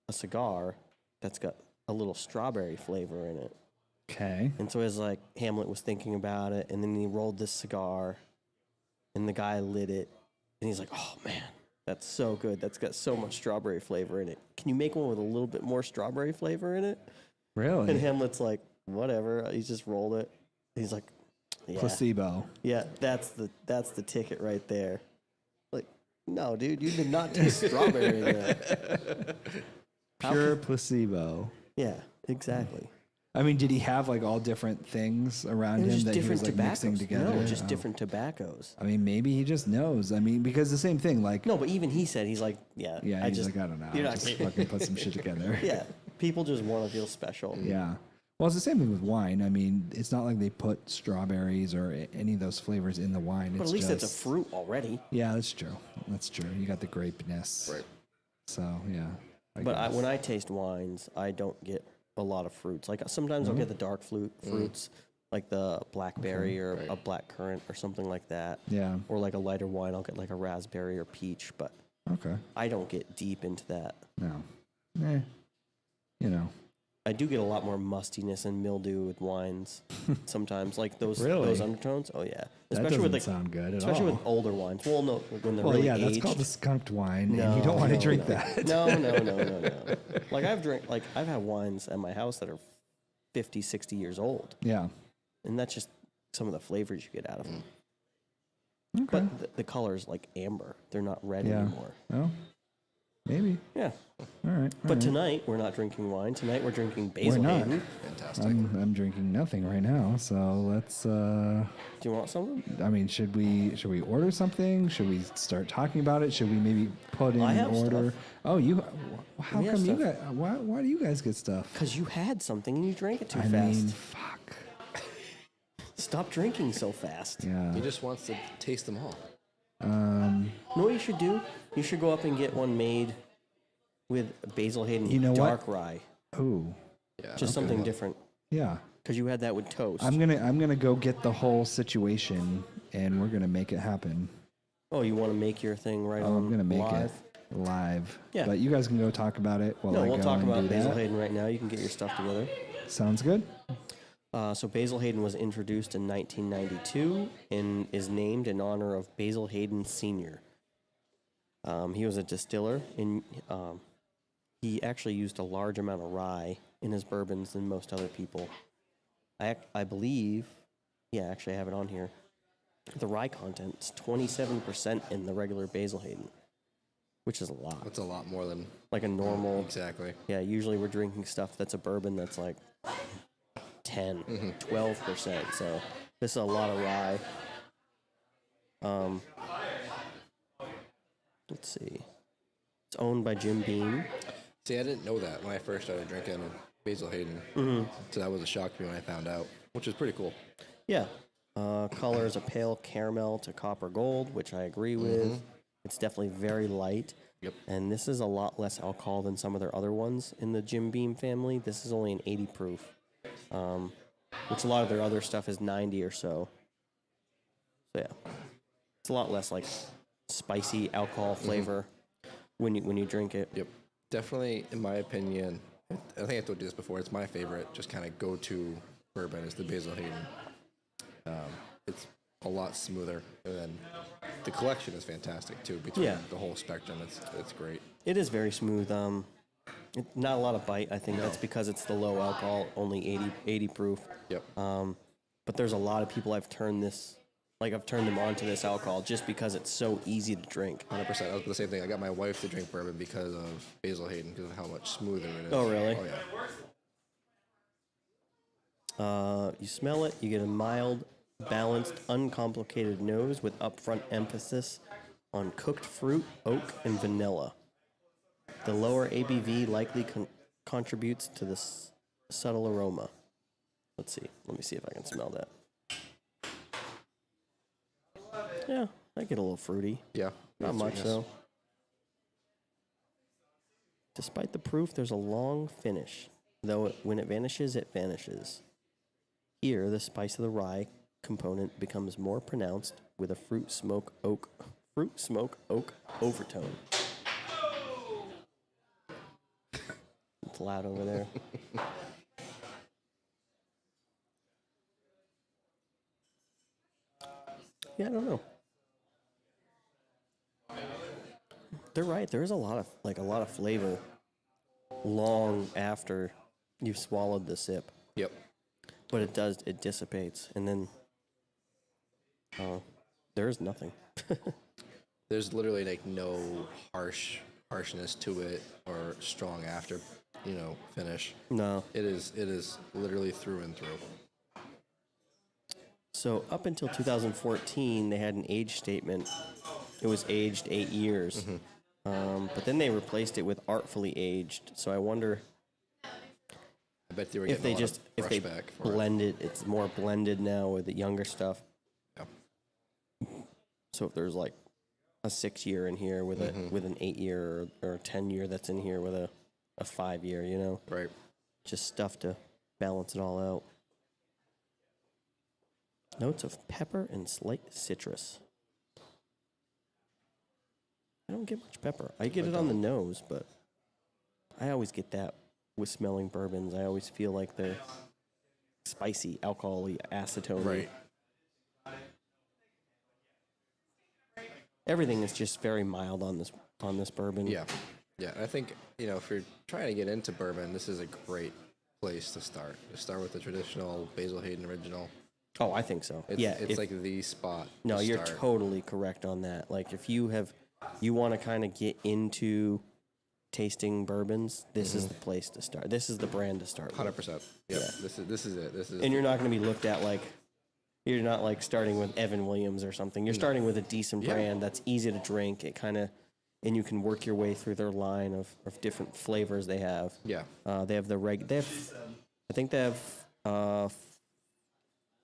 a cigar that's got a little strawberry flavor in it." Okay. And so as like Hamlet was thinking about it, and then he rolled this cigar, and the guy lit it, and he's like, "Oh man, that's so good. That's got so much strawberry flavor in it. Can you make one with a little bit more strawberry flavor in it?" And Really? Hamlet's like, "Whatever." He just rolled it. He's like, "Yeah, Placebo. yeah, that's the ticket right there." Like, no, dude, you did not taste strawberry in there. Pure placebo. Yeah, exactly. I mean, did he have like all different things around It was him just that he different was like tobaccos. mixing together? No, just Oh. different tobaccos. I mean, maybe he just knows. I mean, because the same thing, like, No, but even he said he's like, yeah, yeah, I he's just like, I don't know, you're I not just kidding. fucking put some shit together. Yeah, people just want to feel special. Yeah. Well, it's the same thing with wine. I mean, it's not like they put strawberries or any of those flavors in the wine. But it's at least just, it's a fruit already. Yeah, that's true. That's true. You got the grapeness. Right. So yeah. But when I taste wines, I don't get a lot of fruits. Like sometimes I'll get the dark fruits, like the blackberry or a black currant or something like that. Yeah. Or like a lighter wine, I'll get like a raspberry or peach, but Okay. I don't get deep into that. No. You know. I do get a lot more mustiness and mildew with wines sometimes, like those Really? those undertones. Oh yeah, That especially with doesn't like sound good at especially all. with older wines. Well, no, when they're Well, really yeah, aged. that's called the skunked wine, No, and you don't want to no, drink no. that. No. Like I've had wines at my house that are 50, 60 years old, Yeah. and that's just some of the flavors you get out of them. Okay. But the color is like amber; they're not red Yeah. anymore. Well, maybe. Yeah. All right. But tonight we're not drinking wine. Tonight we're drinking we're Basil not. Hayden. Fantastic. I'm drinking nothing right now, so let's. Do you want something? I mean, should we order something? Should we start talking about it? Should we maybe put in I an have order? stuff. Oh, you. How We have come you stuff. guys? Why do you guys get stuff? Because you had something and you drank it too I fast. mean, fuck. Stop drinking so fast. Yeah. He just wants to taste them all. You know what you should do? You should go up and get one made with Basil Hayden You know dark what? rye. Ooh. Yeah. Just something different. Yeah. Because you had that with toast. I'm gonna go get the whole situation, and we're gonna make it happen. Oh, you want to make your thing right Oh, on I'm gonna make live? it live. Yeah. But you guys can go talk about it while No, I we'll go talk and about do Basil that. Hayden right now. You can get your stuff together. Sounds good. So Basil Hayden was introduced in 1992 and is named in honor of Basil Hayden Sr. He was a distiller, and he actually used a large amount of rye in his bourbons than most other people. I believe, yeah, actually I have it on here. The rye content is 27% in the regular Basil Hayden, which is a lot. That's a lot more than Like a normal, exactly. yeah, usually we're drinking stuff that's a bourbon that's like 10, 12%. So this is a lot of rye. Let's see. It's owned by Jim Beam. See, I didn't know that when I first started drinking Basil Hayden. So that was a shock to me when I found out, which is pretty cool. Yeah. Color is a pale caramel to copper gold, which I agree with. It's definitely very light. Yep. And this is a lot less alcohol than some of their other ones in the Jim Beam family. This is only an 80 proof, which a lot of their other stuff is 90 or so. So yeah, it's a lot less like spicy alcohol flavor when you drink it. Yep. Definitely, in my opinion, I think I told you this before. It's my favorite, just kind of go-to bourbon is the Basil Hayden. It's a lot smoother, and then the collection is fantastic too. Between the whole spectrum, it's great. It is very smooth. Not a lot of bite. I think that's because it's the low alcohol, only 80 proof. Yep. But there's a lot of people I've turned them on to this alcohol just because it's so easy to drink. 100%. I was the same thing. I got my wife to drink bourbon because of Basil Hayden, because of how much smoother it is. Oh, really? Oh, yeah. You smell it, you get a mild, balanced, uncomplicated nose with upfront emphasis on cooked fruit, oak, and vanilla. The lower ABV likely contributes to this subtle aroma. Let's see. Let me see if I can smell that. Yeah, I get a little fruity. Yeah. Not much, sweetness. though. Despite the proof, there's a long finish, though when it vanishes, it vanishes. Here, the spice of the rye component becomes more pronounced with a fruit smoke oak overtone. It's loud over there. Yeah, I don't know. They're right. There is a lot of flavor long after you've swallowed the sip. Yep. But it dissipates, and then there is nothing. There's literally like no harshness to it or strong after, finish. No. It is literally through and through. So up until 2014, they had an age statement. It was aged 8 years. But then they replaced it with artfully aged. So I wonder I bet they were if getting they a lot of if they brushback for it. blend it. It's more blended now with the younger stuff. Yeah. So if there's like a 6 year in here with with an 8 year or a 10 year that's in here with a 5 year, Right. just stuff to balance it all out. Notes of pepper and slight citrus. I don't get much pepper. I get it on the nose, but I always get that with smelling bourbons. I always feel like they're spicy, alcohol-y, acetone. Right. Everything is just very mild on this bourbon. Yeah. Yeah. I think, if you're trying to get into bourbon, this is a great place to start. Just start with the traditional Basil Hayden original. Oh, I think so. It's like the spot. No, to you're start. totally correct on that. Like if you want to kind of get into tasting bourbons, this is the place to start. This is the brand to start with. 100%. Yeah. This is it. This is. And you're not going to be looked at like you're not like starting with Evan Williams or something. You're starting with a decent brand that's easy to drink. And you can work your way through their line of different flavors they have. Yeah. They have I think they have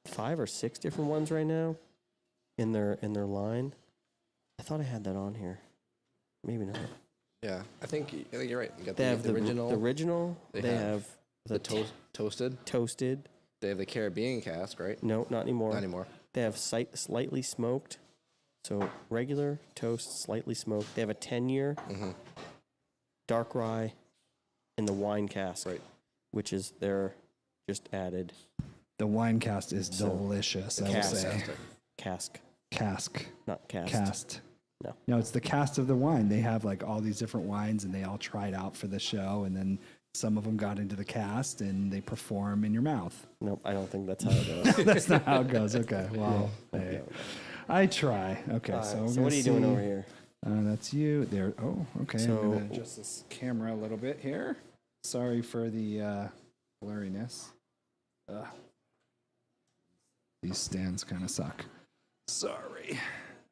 5 or 6 different ones right now in their line. I thought I had that on here. Maybe not. Yeah. I think you're right. You got They have the original. The original. They have the toasted. toasted. They have the Caribbean cask, right? No, not anymore. Not anymore. They have slightly smoked. So regular, toast, slightly smoked. They have a 10-year dark rye in the wine cask, Right. which is their just added The wine cast is delicious, I will cask. say. Cask, Cask. not cast. Cast. No. No, it's the cast of the wine. They have like all these different wines and they all tried out for the show. And then some of them got into the cast and they perform in your mouth. Nope, I don't think that's how it goes. That's not how it goes. Okay. Well, hey, I try. Okay. So, we're So gonna what are you doing see- over here? That's you there. Oh, okay. So- I'm going to adjust this camera a little bit here. Sorry for the blurriness. These stands kind of suck. Sorry.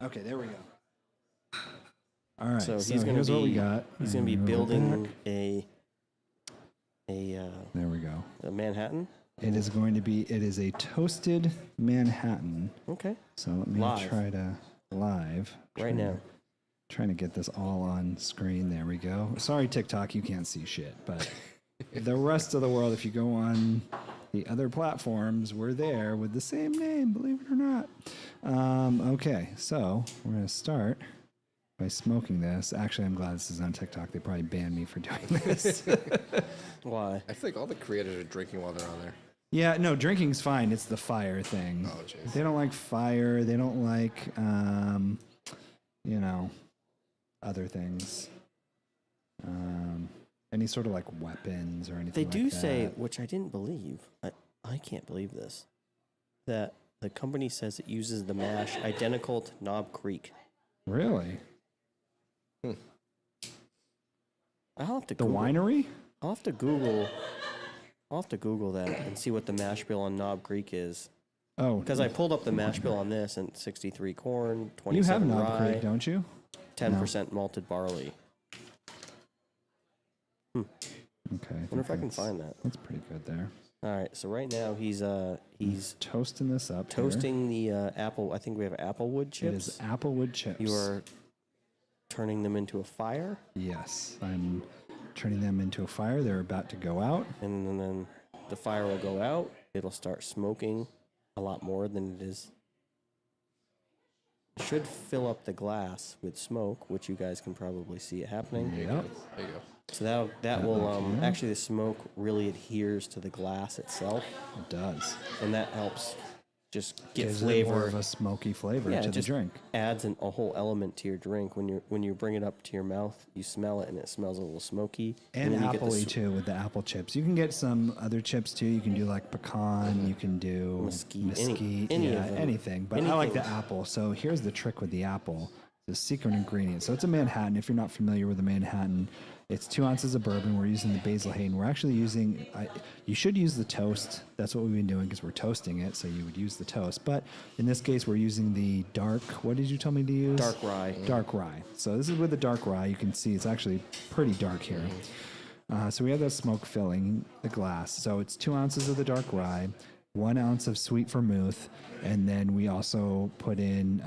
Okay, there we go. All right. So So, he's gonna here's what we be- got. He's going to be And over building back. There we go. a Manhattan. It is a toasted Manhattan. Okay. So let me Live. try to live. Right now. Trying to get this all on screen. There we go. Sorry, TikTok, you can't see shit. But the rest of the world, if you go on the other platforms, we're there with the same name, believe it or not. Okay, so we're going to start by smoking this. Actually, I'm glad this is on TikTok. They probably banned me for doing this. Why? I feel like all the creators are drinking while they're on there. Yeah, no, drinking's fine. It's the fire thing. Oh, jeez. They don't like fire. They don't like, other things. Any sort of like weapons or anything They like do that. say, which I didn't believe. I can't believe this. That the company says it uses the mash identical to Knob Creek. Really? I'll have to The Google. winery? I'll have to Google. I'll have to Google that and see what the mash bill on Knob Creek is. Oh, Because I pulled up the mash bill on this and 63 corn, you have 27 Knob rye, Creek, don't you? 10% malted barley. Okay. Wonder if I can find that. That's pretty good there. All right, so right now he's Toasting this up. here. toasting the apple. I think we have applewood It chips. is applewood chips. You are turning them into a fire, Yes, I'm turning them into a fire. They're about to go out. and then the fire will go out. It'll start smoking a lot more than it is. Should fill up the glass with smoke, which you guys can probably see it happening. Yep. There you go. So that will actually the smoke really adheres to the glass itself, It does. and that helps just get Gives it more flavor. of a smoky flavor Yeah, to it the just drink. adds a whole element to your drink. When you bring it up to your mouth, you smell it and it smells a little smoky. And then you get the appley too with the apple chips. You can get some other chips too. You can do like pecan. You can do Mesquite, mesquite. any yeah, of them. anything. But I like the Anything. apple. So here's the trick with the apple. The secret ingredient. So it's a Manhattan. If you're not familiar with a Manhattan, it's 2 ounces of bourbon. We're using the Basil Hayden. We're actually using. You should use the toast. That's what we've been doing because we're toasting it. So you would use the toast. But in this case, we're using the dark. What did you tell me to use? dark rye. Dark rye. So this is with the dark rye. You can see it's actually pretty dark here. So we have that smoke filling the glass. So it's 2 ounces of the dark rye, 1 ounce of sweet vermouth, and then we also put in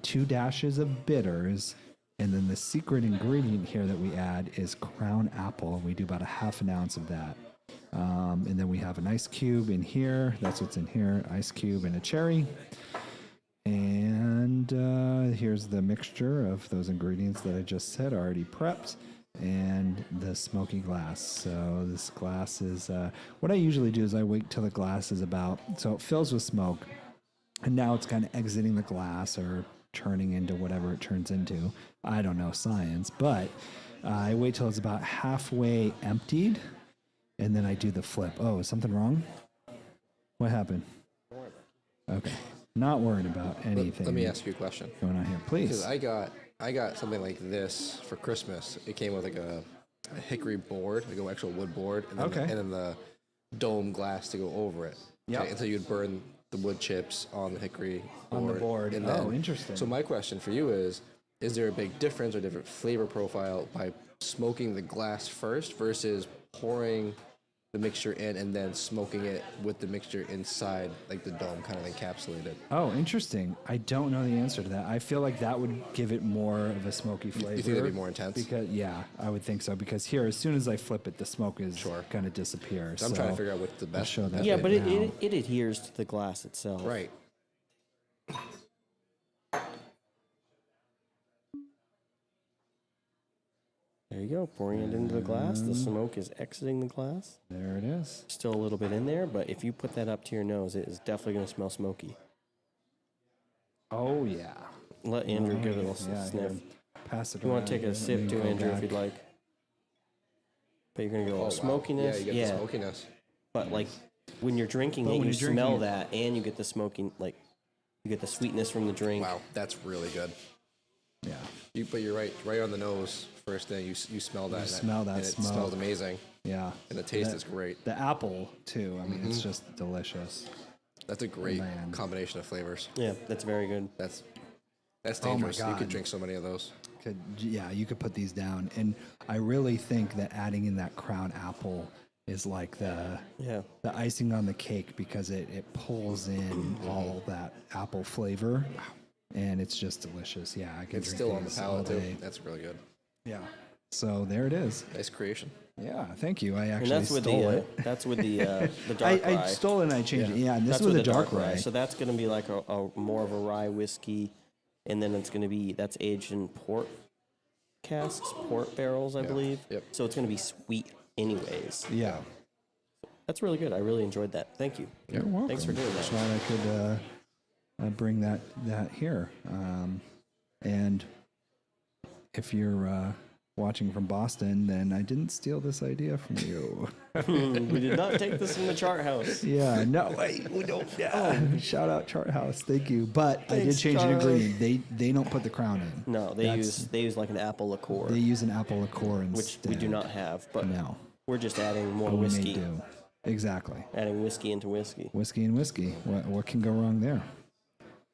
2 dashes of bitters. And then the secret ingredient here that we add is crown apple. We do about a half an ounce of that. And then we have an ice cube in here. That's what's in here. Ice cube and a cherry. And here's the mixture of those ingredients that I just said, already prepped, and the smoky glass. So this glass is, what I usually do is I wait till the glass is about, so it fills with smoke, and now it's kind of exiting the glass or turning into whatever it turns into. I don't know science, but I wait till it's about halfway emptied, and then I do the flip. Oh, is something wrong? What happened? Okay. Not worried about anything. Let me ask you a question. Going on here, please. Because I got something like this for Christmas. It came with like a hickory board, like an actual wood board, and then, Okay. and then the dome glass to go over it. Yep. Okay, and so you'd burn the wood chips on the hickory board. On the board. And Oh, interesting. So my question for you is there a big difference or different flavor profile by smoking the glass first versus pouring the mixture in and then smoking it with the mixture inside, like the dome kind of encapsulated? Oh, interesting. I don't know the answer to that. I feel like that would give it more of a smoky flavor. You think it'd be more intense? Because yeah, I would think so. Because here, as soon as I flip it, the smoke is going to disappear. I'm trying to figure out what's the best. show that. Yeah, but now. it adheres to the glass itself. Right. There you go. Pouring it into the glass. The smoke is exiting the glass. There it is. Still a little bit in there, but if you put that up to your nose, it is definitely going to smell smoky. Oh yeah. Let Andrew give it a little Yeah, sniff. here. Pass it You want around to take here. a Let sip me too, go Andrew, back. if you'd like. But you're going to get a Oh, little wow. smokiness. Yeah, you get the smokiness. But like when you're drinking But it, when you you're drinking smell it- that, and you get the smoking, like you get the sweetness from the drink. Wow, that's really good. Yeah. But you're right on the nose. First thing you smell that. smell that and it smoke. smells amazing, Yeah. and the taste is great. The apple too. I mean, it's just delicious. That's a great Man. combination of flavors. Yeah, that's very good. That's Oh my dangerous. You God. could drink so many of those. Yeah, you could put these down, and I really think that adding in that crown apple is like the icing on the cake because it pulls in all that apple flavor, and it's just delicious. Yeah, I can It's drink still on the these all palate too. day. That's really good. Yeah. So there it is. Nice creation. Yeah, thank you. I And actually that's with stole the it. that's with the dark I rye. stole it and I changed it. Yeah, and this That's was with a the dark rye. So that's going to be like a more of a rye whiskey, and then it's going to be that's aged in port casks, port barrels, I believe. Yep. So it's going to be sweet, anyways. Yeah. That's really good. I really enjoyed that. Thank you. You're welcome. Thanks for doing that. Just thought I could bring that here. And if you're watching from Boston, then I didn't steal this idea from you. We did not take this from the chart house. Yeah, no, wait, we don't. Yeah. Shout out Chart House, thank you. But I did Thanks, change an Charlie. ingredient. They don't put the crown in. No, they use like an apple liqueur, They use an apple liqueur instead. which we do not have. But No, we're just adding more but we may whiskey, do. Exactly. adding whiskey into whiskey. Whiskey and whiskey. What can go wrong there?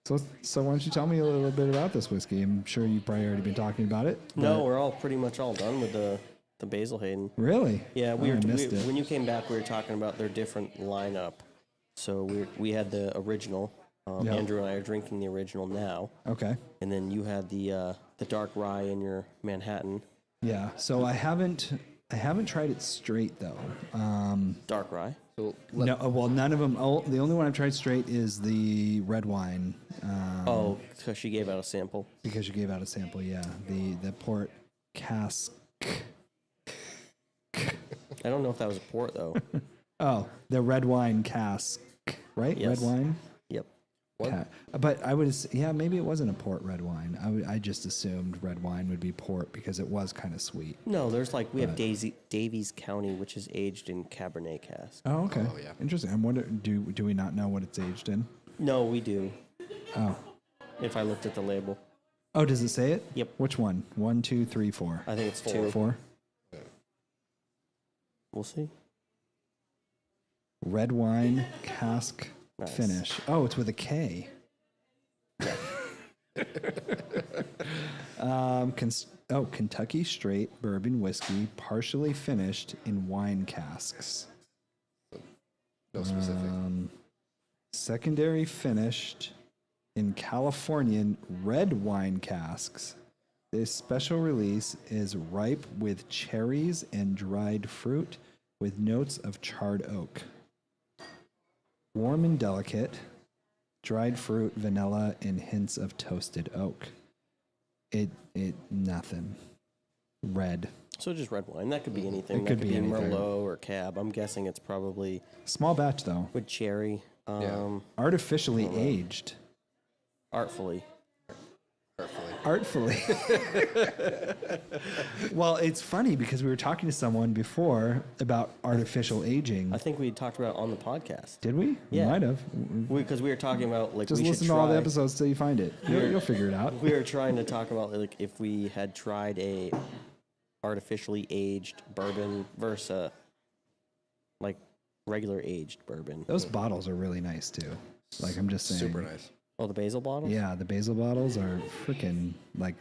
So why don't you tell me a little bit about this whiskey? I'm sure you've probably already been talking about it. No, but- we're all pretty much all done with the Basil Hayden. Really? Yeah, Oh, I missed it. when you came back, we were talking about their different lineup. So we had the original. Yeah. Andrew and I are drinking the original now, Okay. and then you had the dark rye in your Manhattan Yeah. So I haven't tried it straight though. dark rye. So No, well, none of them. Oh, the only one I've tried straight is the red wine. Oh, because she gave out a sample. Because you gave out a sample. Yeah. The port cask. I don't know if that was a port though. Oh, the red wine cask. Right. Yes. Red wine. Yep. Ca- But I would, yeah, maybe it wasn't a port red wine. I just assumed red wine would be port because it was kind of sweet. No, there's like we have Davies County, which is aged in Cabernet cask. Oh, okay. Oh, yeah. Interesting. I'm wondering, do we not know what it's aged in? No, we do. Oh. If I looked at the label, Oh, does it say it? Yep. Which one? 1, 2, 3, 4. I think it's 2. 4. We'll see. Red wine cask Nice. finish. Oh, it's with a K. Kentucky straight bourbon whiskey, partially finished in wine casks. no specific. Secondary finished in Californian red wine casks. This special release is ripe with cherries and dried fruit with notes of charred oak. Warm and delicate, dried fruit, vanilla, and hints of toasted oak. It nothing. Red. So just red wine. That could be anything. It That could could be be anything. Merlot or Cab. I'm guessing it's probably Small batch though. with cherry. Artificially aged. Artfully. Artfully. Well, it's funny because we were talking to someone before about artificial aging. I think we talked about it on the podcast. Did we? Yeah. We might have. Because we were talking about like Just we listen should to all the try- episodes till you find it. You'll figure it out. We were trying to talk about like if we had tried a artificially aged bourbon versus like regular aged bourbon. Those bottles are really nice too. Like I'm just saying. Super nice. Oh, the basil bottles? Yeah, the basil bottles are freaking like.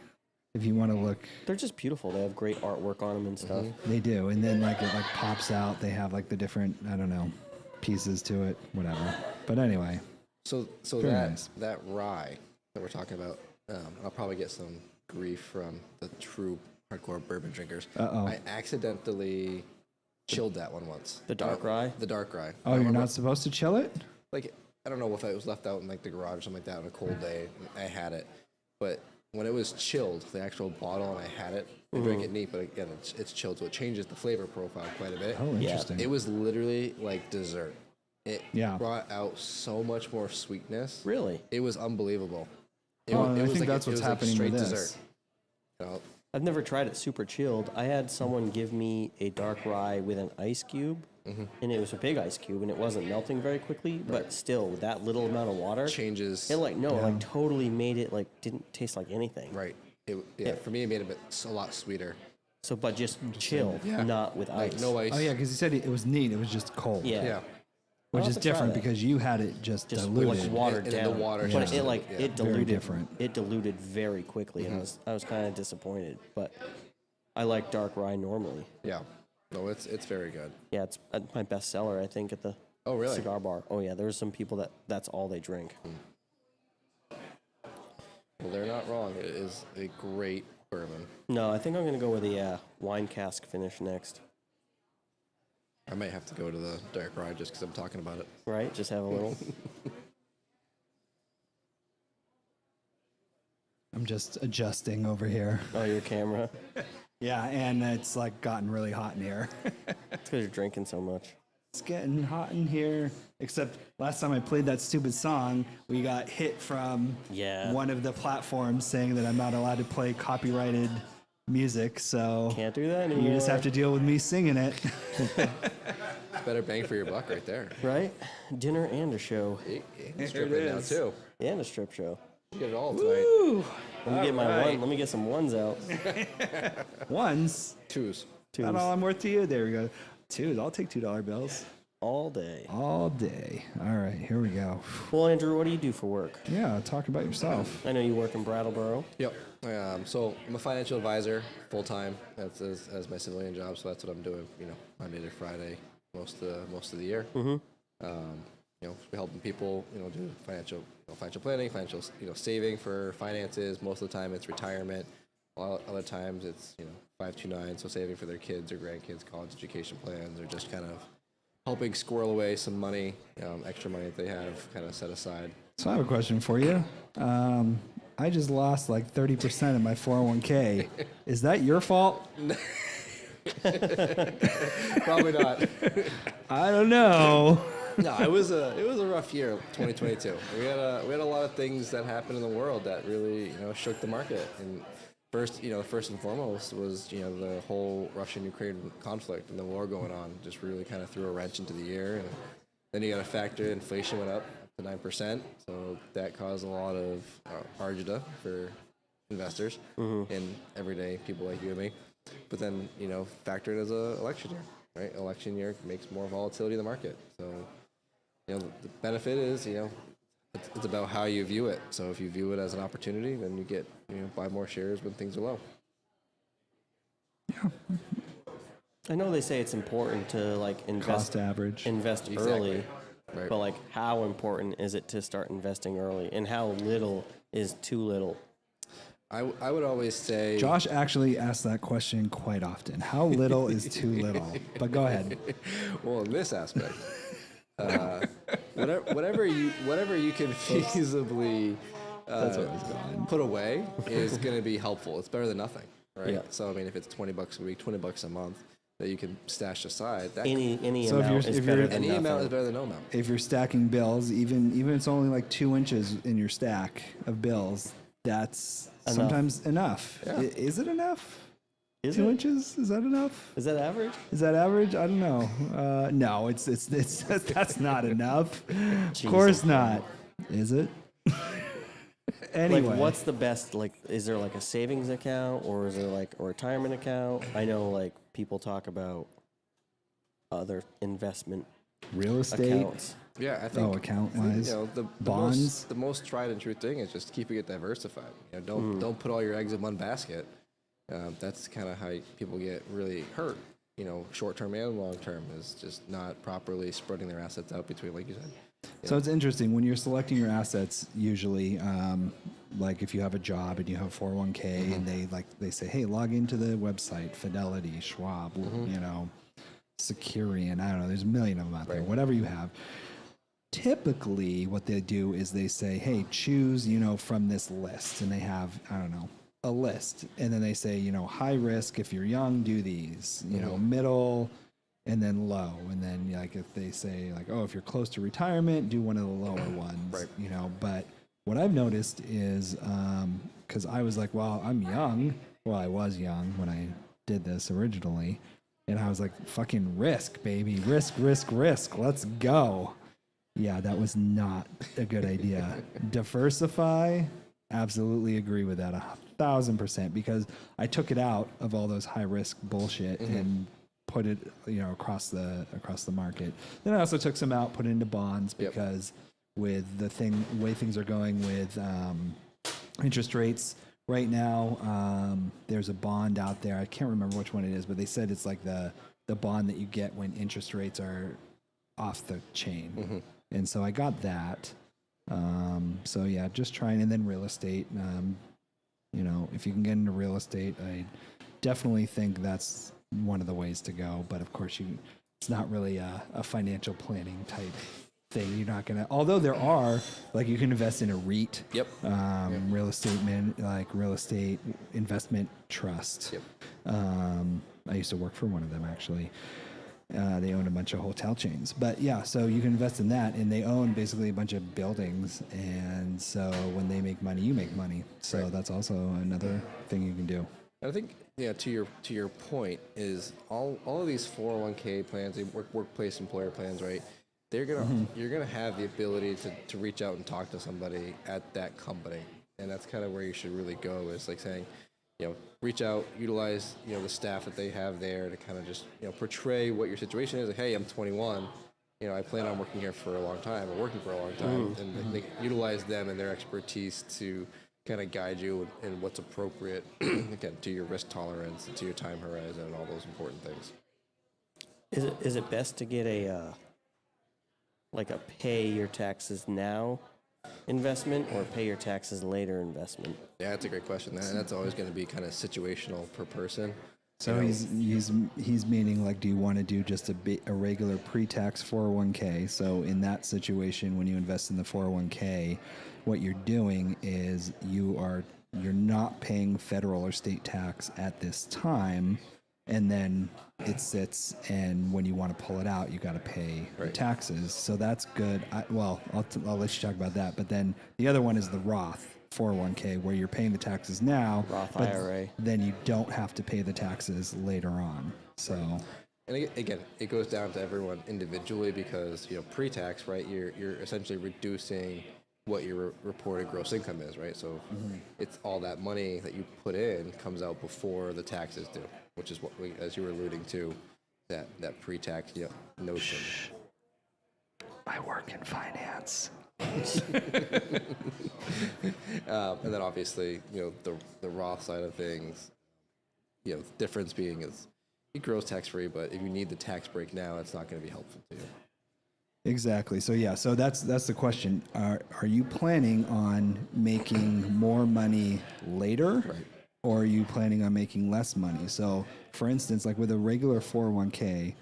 If you want to look, They're just beautiful. They have great artwork on them and stuff. they do, and then like it like pops out. They have like the different I don't know pieces to it, whatever. But anyway, So Very that nice. that rye that we're talking about, I'll probably get some grief from the true hardcore bourbon drinkers. Uh-oh. I accidentally chilled that one once. The dark rye? The dark rye. oh, you're not supposed to chill it. Like I don't know if it was left out in like the garage or something like that on a cold day. I had it, but when it was chilled, the actual bottle, and I had it, I drank it neat. But again, it's chilled, so it changes the flavor profile quite a bit. Oh, interesting. It was literally like dessert. It Yeah. brought out so much more sweetness. Really? It was unbelievable. Well, I was think that's it what's was happening straight with this. dessert. You know, I've never tried it super chilled. I had someone give me a dark rye with an ice cube, and it was a big ice cube, and it wasn't melting very quickly. But still, with that little amount of water, changes. it like totally made it like didn't taste like anything. Right. For me, it made it a lot sweeter. So, but just chill, Yeah. not with Like ice. no ice. Oh yeah, because he said it was neat. It was just cold. Yeah. Yeah. which I'll is have to try different that. because you had it just Just diluted. like watered And then down. the water but changes it it, like yeah. it Very diluted. different. It diluted very quickly, and I was kind of disappointed. But I like dark rye normally. Yeah. No, it's very good. Yeah, it's my best seller, I think, at the Oh, really? cigar bar. Oh yeah, there's some people that's all they drink. Well, they're not wrong. It is a great bourbon. No, I think I'm gonna go with a wine cask finish next. I might have to go to the dark rye just because I'm talking about it. Right? Just have a little. I'm just adjusting over here. Oh, your camera. Yeah, and it's like gotten really hot in here. It's because you're drinking so much. It's getting hot in here. Except last time I played that stupid song, we got hit from Yeah. one of the platforms saying that I'm not allowed to play copyrighted music. So Can't do that anymore. you just have to deal with me singing it. Better bang for your buck right there. Right? Dinner and a show. It's stripping now too. And a strip show. You get it all tonight. Let me get my one. Let me get some ones out. Ones. Twos. Twos. Not all I'm worth to you. There we go. Twos. I'll take $2 bills All day. all day. All right, here we go. Well, Andrew, what do you do for work? Yeah, talk about yourself. I know you work in Brattleboro. Yep. So I'm a financial advisor full time. That's as my civilian job. So that's what I'm doing. Monday to Friday, most of the year. We're helping people. Do financial planning, financial saving for finances. Most of the time it's retirement. Other times it's 529, so saving for their kids or grandkids, college education plans, or just kind of helping squirrel away some money, extra money that they have kind of set aside. So I have a question for you. I just lost like 30% of my 401k. Is that your fault? Probably not. I don't know. No, it was a rough year, 2022. We had a lot of things that happened in the world that really shook the market. And first and foremost was the whole Russian-Ukraine conflict and the war going on just really kind of threw a wrench into the year. And then you got to factor inflation went up to 9%, so that caused a lot of agita for investors and everyday people like you and me. But then factor it as a election year, right? Election year makes more volatility in the market. So the benefit is it's about how you view it. So if you view it as an opportunity, then you get buy more shares when things are low. I know they say it's important to like Cost average. invest Exactly. early, Right. but like how important is it to start investing early, and how little is too little? I would always say Josh actually asks that question quite often. How little is too little? But go ahead. well, in this aspect, whatever you can feasibly That's where I was going. put away is going to be helpful. It's better than nothing, right? Yeah. So I mean, if it's $20 a week, $20 a month that you can stash aside, that Any So if amount you're- is if better you're- than any nothing. amount is better than no amount. If you're stacking bills, even if it's only like 2 inches in your stack of bills, that's Enough. sometimes enough. Yeah. Is it enough? Is 2 it? inches? Is that enough? Is that average? Is that average? I don't know. No, it's that's not enough. Of course not. Is it? Anyway, Like, what's the best? Like, is there like a savings account, or is there like a retirement account? I know like people talk about other investment real estate? Yeah, account wise, bonds. The most tried and true thing is just keeping it diversified. Don't put all your eggs in one basket. That's kind of how people get really hurt. Short term and long term is just not properly spreading their assets out between, like you said. So it's interesting when you're selecting your assets. Usually, like if you have a job and you have 401k, and they say, "Hey, log into the website, Fidelity, Schwab, Securian." I don't know. There's a million of them out there. Right. Whatever you have. Typically, what they do is they say, "Hey, choose from this list," and they have a list, and then they say high risk if you're young, do these. Middle. And then low, and then like if they say like, oh, if you're close to retirement, do one of the lower ones, Right. But what I've noticed is, because I was like, well, I'm young. Well, I was young when I did this originally, and I was like, fucking risk, baby, risk. Let's go. Yeah, that was not a good idea. Diversify. Absolutely agree with that 1,000%, because I took it out of all those high risk bullshit and put it across the market. Then I also took some out, put it into bonds, because with the way things are going with interest rates right now, there's a bond out there. I can't remember which one it is, but they said it's like the bond that you get when interest rates are off the chain. And so I got that. So yeah, just trying. And then real estate. If you can get into real estate, I definitely think that's one of the ways to go. But of course, it's not really a financial planning type thing. You're not gonna. Although there are, like, you can invest in a REIT. Yep. Real estate investment trust. Yep. I used to work for one of them, actually. They own a bunch of hotel chains, but yeah, so you can invest in that, and they own basically a bunch of buildings, and so when they make money, you make money. So that's also another thing you can do. I think to your point is all of these 401k plans, the workplace employer plans, right? You're gonna have the ability to reach out and talk to somebody at that company, and that's kind of where you should really go. Is like saying, reach out, utilize the staff that they have there to kind of just portray what your situation is. Like, hey, I'm 21. I plan on working here for a long time, or working for a long time, and they utilize them and their expertise to kind of guide you in what's appropriate, again, to your risk tolerance, to your time horizon, and all those important things. Is it best to get a pay your taxes now investment, or pay your taxes later investment? Yeah, that's a great question. That's always going to be kind of situational per person. So he's meaning, like, do you want to do just a regular pre-tax 401k? So in that situation, when you invest in the 401k, what you're doing is you're not paying federal or state tax at this time, and then it sits, and when you want to pull it out, you got to pay the taxes. So that's good. I'll let you talk about that. But then the other one is the Roth 401k, where you're paying the taxes now, Roth but IRA. then you don't have to pay the taxes later on. So, And again, it goes down to everyone individually, because pre-tax, right? You're essentially reducing what your reported gross income is, right? So it's all that money that you put in comes out before the taxes do, which is what as you were alluding to, that pre-tax notion. I work in finance. And then obviously, the Roth side of things, the difference being is it grows tax free, but if you need the tax break now, it's not going to be helpful to you. Exactly. So yeah, so that's the question. Are you planning on making more money later, or are you planning on making less money? So, for instance, like with a regular 401k,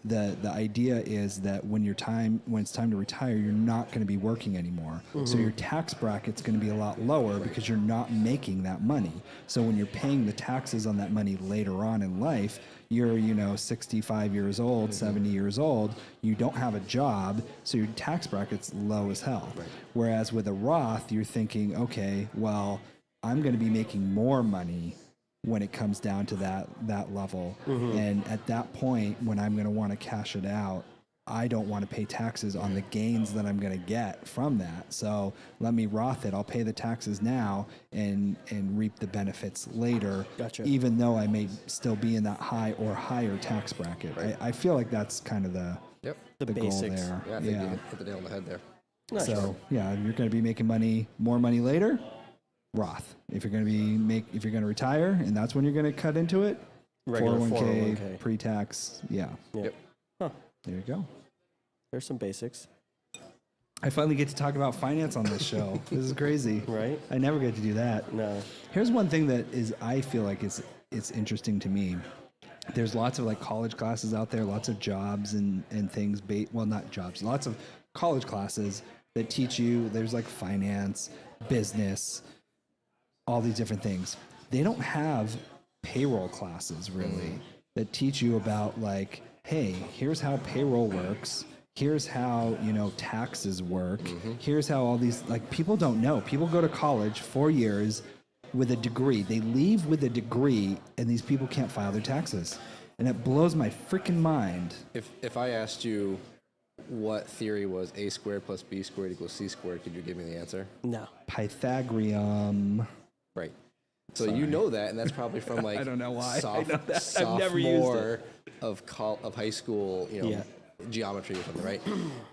the idea is that when it's time to retire, you're not going to be working anymore. So your tax bracket's going to be a lot lower because you're not making that money. So when you're paying the taxes on that money later on in life, you're 65 years old, 70 years old, you don't have a job, so your tax bracket's low as hell. Whereas with a Roth, you're thinking, okay, well, I'm going to be making more money when it comes down to that level. And at that point, when I'm going to want to cash it out, I don't want to pay taxes on the gains that I'm going to get from that. So let me Roth it. I'll pay the taxes now and reap the benefits later, Gotcha. even though I may still be in that high or higher tax bracket. I feel like that's kind of the The goal basics. there. Yeah, I think you hit the nail on the head there. So yeah, you're going to be making more money later. Roth. If you're going to retire, and that's when you're going to cut into it. Regular 401k, 401k. pre-tax. Yeah. Yep. Huh. There you go. There's some basics. I finally get to talk about finance on this show. This is crazy. Right? I never get to do that. No. Here's one thing that I feel like it's interesting to me. There's lots of like college classes out there, lots of jobs and things. Well, not jobs. Lots of college classes that teach you. There's like finance, business, all these different things. They don't have payroll classes really that teach you about like, hey, here's how payroll works. Here's how, taxes work. Here's how all these, like, people don't know. People go to college 4 years with a degree. They leave with a degree, and these people can't file their taxes. And it blows my freaking mind. If I asked you what theory was a squared plus b squared equals c squared, could you give me the answer? No. Pythagorean. Right. So you know that, and that's probably from like I don't know why. I know that. Sophomore I've never used it. of high school, geometry or something, right?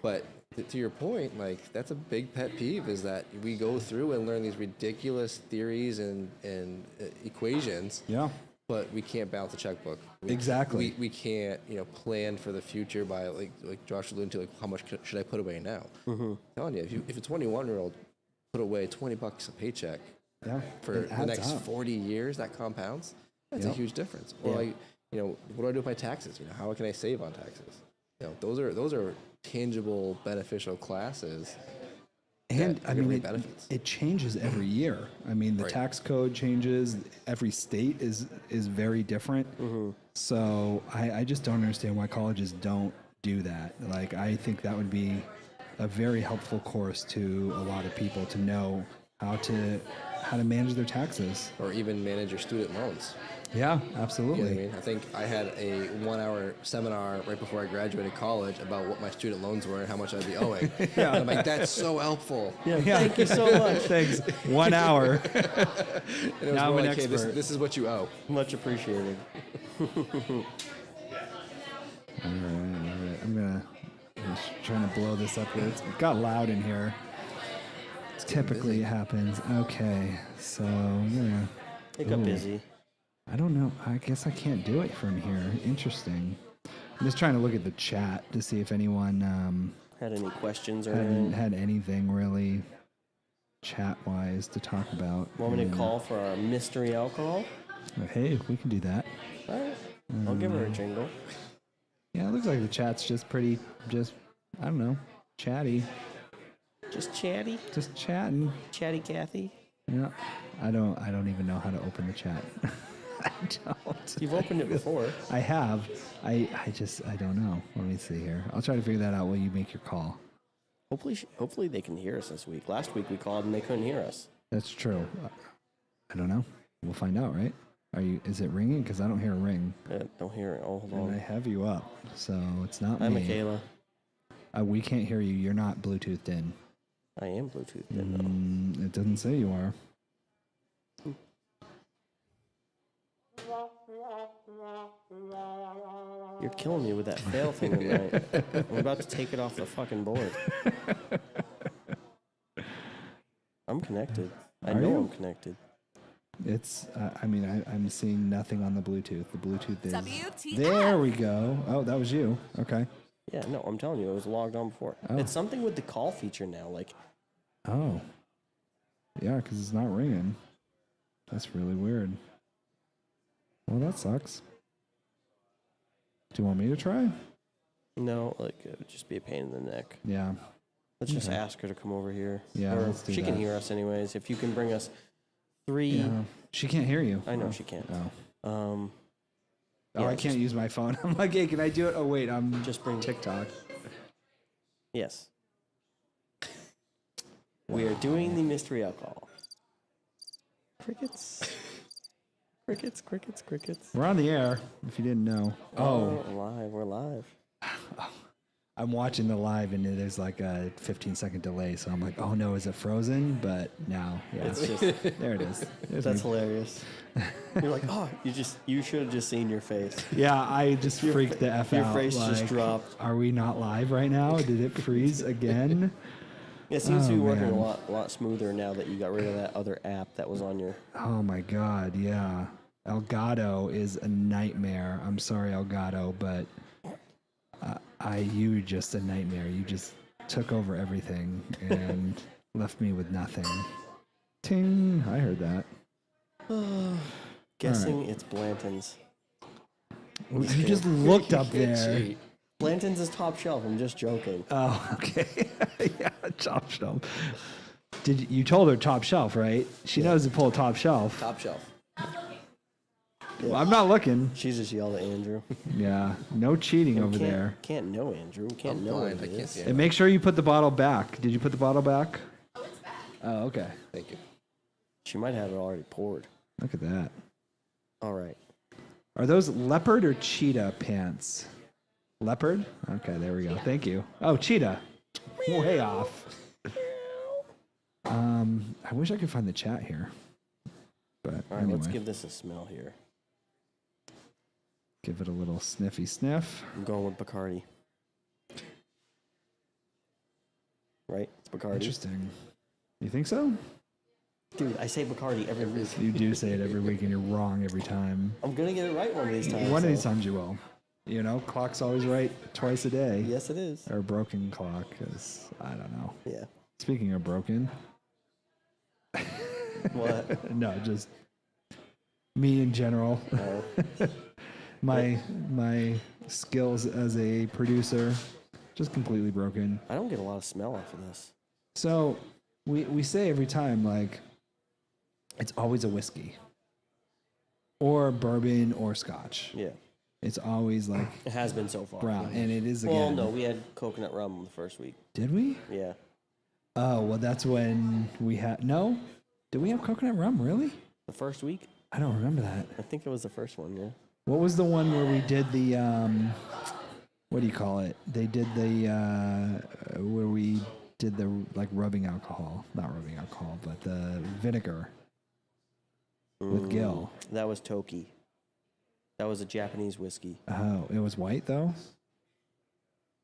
But to your point, like that's a big pet peeve is that we go through and learn these ridiculous theories and equations. Yeah. But we can't balance a checkbook. Exactly. We can't, plan for the future by like Josh alluded to, like how much should I put away now? I'm telling you, if a 21-year-old put away $20 a paycheck for the next 40 years, that compounds. That's a huge difference. Or like, what do I do with my taxes? How can I save on taxes? Those are tangible, beneficial classes. And I mean, benefits. it changes every year. I mean, the tax code changes. Every state is very different. So I just don't understand why colleges don't do that. Like, I think that would be a very helpful course to a lot of people to know how to manage their taxes. Or even manage your student loans. Yeah, You absolutely. know what I mean? I think I had a 1-hour seminar right before I graduated college about what my student loans were and how much I'd be owing. And I'm like, that's so helpful. Yeah. Thank you so much. Thanks. 1 hour. And it was Now more I'm an like, hey, expert. this is what you owe. Much appreciated. All right. I'm just trying to blow this up here. It got loud in here. Typically it happens. Okay, so I'm It got busy. I don't know. I guess I can't do it from here. Interesting. I'm just trying to look at the chat to see if anyone Had any questions or anything? had anything really chat-wise to talk about. Want me to call for our mystery alcohol? Hey, we can do that. All right. I'll give her a jingle. Yeah, it looks like the chat's just pretty, I don't know, chatty. Just chatty? Just chatting. Chatty Cathy? Yeah. I don't even know how to open the chat. I don't. You've opened it before. I have. I don't know. Let me see here. I'll try to figure that out while you make your call. Hopefully they can hear us this week. Last week we called and they couldn't hear us. That's true. I don't know. We'll find out, right? Is it ringing? Because I don't hear a ring. Don't hear it. Oh, hold And I on. have you up, so it's not Hi, me. Michaela. We can't hear you. You're not Bluetoothed in. I am Bluetooth in, though. It doesn't say you are. You're killing me with that fail thing tonight. I'm about to take it off the fucking board. I'm connected. I Are know you? I'm connected. It's. I'm seeing nothing on the Bluetooth. The Bluetooth is. WTF. There we go. Oh, that was you. Okay. Yeah, no, I'm telling you, it was logged on before. Oh. It's something with the call feature now. Like, Oh. Yeah, because it's not ringing. That's really weird. Well, that sucks. Do you want me to try? no, like it would just be a pain in the neck. Yeah. Let's just ask her to come over here. Yeah, or let's do she can that. hear us anyways. If you can bring us 3. Yeah. She can't hear you. I know she can't. Oh. Um, Oh, yeah, I can't use my phone. I'm like, hey, can I do it? Oh, wait, I'm Just bring- TikTok. yes. We are doing the mystery alcohol. Crickets. Crickets, crickets, crickets. We're on the air, if you didn't know. Oh, Live. We're live. I'm watching the live, and there's like a 15-second delay, so I'm like, oh, no, is it frozen? But now, yeah, It's just, there it is. There's that's me. hilarious. You're like, oh, you should have just seen your face. Yeah, I just freaked the F Your out. face just like, dropped. Are we not live right now? Did it freeze again? It seems to be Oh, working man. a lot smoother now that you got rid of that other app that was on your. Oh my God, yeah. Elgato is a nightmare. I'm sorry, Elgato, but you were just a nightmare. You just took over everything and left me with nothing. Ting! I heard that. Guessing it's Blanton's. You just looked up Good there. cheat. Blanton's is top shelf. I'm just joking. Oh, okay. Yeah, top shelf. You told her top shelf, right? She knows to pull top shelf. Top shelf. Well, I'm not looking. She just yelled at Andrew. Yeah, no cheating over Can't- there. Can't know Andrew. Can't I'm know blind. what I it can't is. see And it. make sure you put the bottle back. Did you put the bottle back? Oh, it's back. Oh, okay. Thank you. She might have it already poured. Look at that. All right. Are those leopard or cheetah pants? Leopard? Okay, there we go. Thank you. Oh, cheetah. Way off. I wish I could find the chat here. But All right. anyway, Let's give this a smell here. give it a little sniffy sniff. I'm going with Bacardi. Right? It's Bacardi. Interesting. You think so? Dude, I say Bacardi every week. You do say it every week and you're wrong every time. I'm gonna get it right one of these times. One of these so- times you will. You know, clock's always right twice a day. Yes, it is. Or a broken clock, because I don't know. Yeah. Speaking of broken, What? no, just me in general. Oh. My skills as a producer, just completely broken. I don't get a lot of smell off of this. So we say every time, like, it's always a whiskey or bourbon or scotch. Yeah. It's always like It has been so far. brown, and it is Well, again. no, we had coconut rum the first week. Did we? Yeah. Oh, well, that's when we had. No, did we have coconut rum? Really? The first week? I don't remember that. I think it was the first one, yeah. What was the one where we did the what do you call it? They did the where we did the like rubbing alcohol, not rubbing alcohol, but the vinegar with Gil. That was Toki. That was a Japanese whiskey. Oh, it was white though,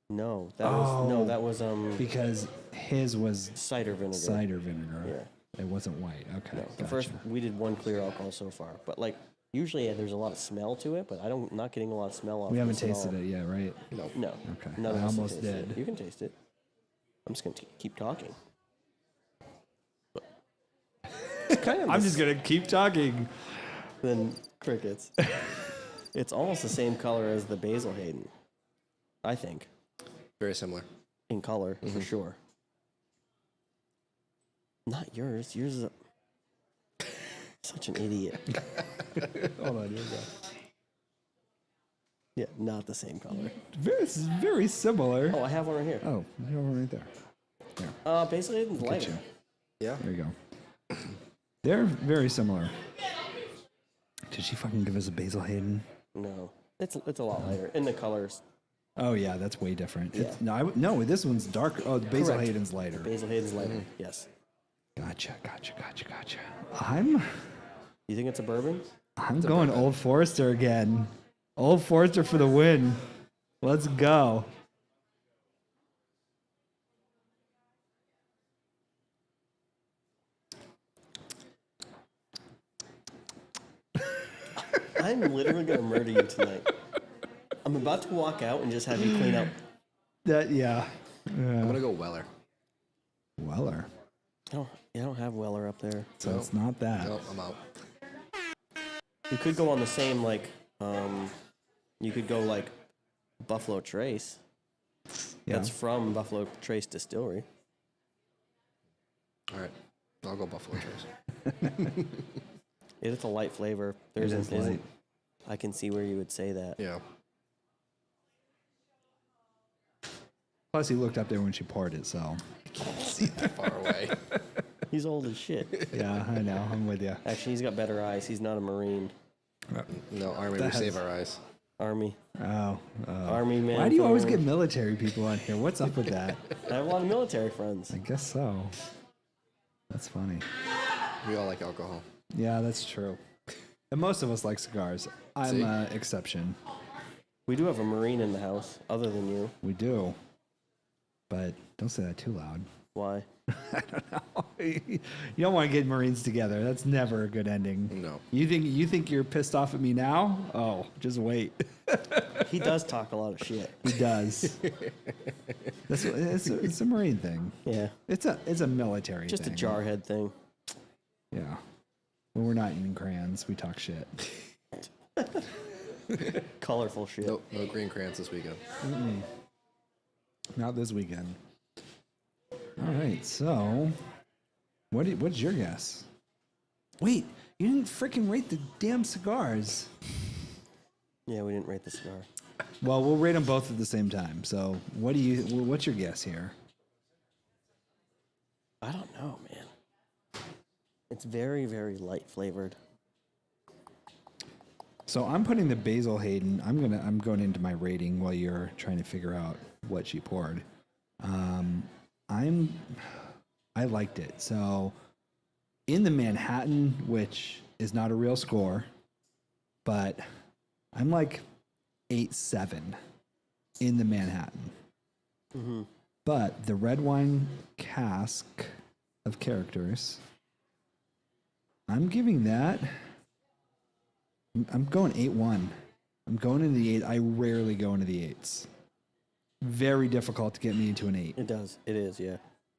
No, that was because his was cider vinegar. cider vinegar. Yeah. It wasn't white. Okay, No, the gotcha. first we did one clear alcohol so far, but like usually there's a lot of smell to it, but not getting a lot of smell off. We haven't this at tasted all. it yet, right? No. Okay. None I of us have almost tasted it. did. You can taste it. I'm just gonna keep talking. It's kind of I'm just gonna keep talking. than crickets. It's almost the same color as the Basil Hayden, I think, Very similar. in color for sure. Not yours. Yours is such an idiot. Hold on, here we go. Yeah, not the same color. This is very similar. Oh, I have one right here. Oh, you have one right there. Basil Hayden's Look at lighter. you. Yeah. There you go. They're very similar. Did she fucking give us a Basil Hayden? No, it's a lot lighter in the colors. Oh yeah, that's way different. Yeah. No, this one's dark. Oh, the Basil Correct. Hayden's lighter. Basil Hayden's lighter. Yes. Gotcha. You think it's a bourbon? I'm going Old Forester again. Old Forester for the win. Let's go. I'm literally gonna murder you tonight. I'm about to walk out and just have you clean up Yeah. I'm gonna go Weller. Weller. Oh, I don't have Weller up there. So Nope. it's not that. No, I'm out. You could go on the same you could go like Buffalo Trace. Yeah. That's from Buffalo Trace Distillery. All right, I'll go Buffalo Trace. It is a light flavor. It is light. I can see where you would say that. Yeah. Plus, he looked up there when she poured it, so. See that far away. He's old as shit. Yeah, I know. I'm with you. Actually, he's got better eyes. He's not a Marine. No, Army, we That save has- our eyes. Army. Oh. Army man. Why do you always for- get military people on here? What's up with that? I have a lot of military friends. I guess so. That's funny. We all like alcohol. Yeah, that's true. And most of us like cigars. I'm See? an exception. We do have a Marine in the house, other than you. We do. But don't say that too loud. Why? You don't want to get Marines together. That's never a good ending. No. You think you're pissed off at me now? Oh, just wait. He does talk a lot of shit. He does. It's a Marine thing. Yeah. It's a military Just thing. a jarhead thing. Yeah. When we're not eating crayons, we talk shit. Colorful shit. No green crayons this weekend. Not this weekend. All right, so what's your guess? Wait, you didn't freaking rate the damn cigars. Yeah, we didn't rate the cigar. Well, we'll rate them both at the same time. So, what's your guess here? I don't know, man. It's very, very light flavored. So I'm putting the Basil Hayden. I'm going into my rating while you're trying to figure out what she poured. I liked it. So in the Manhattan, which is not a real score, but I'm like 8.7 in the Manhattan. Mm-hmm. But the red wine cask of characters, I'm giving that. I'm going 8.1. I'm going into the 8. I rarely go into the 8s. Very difficult to get me into an 8. It does. It is, yeah.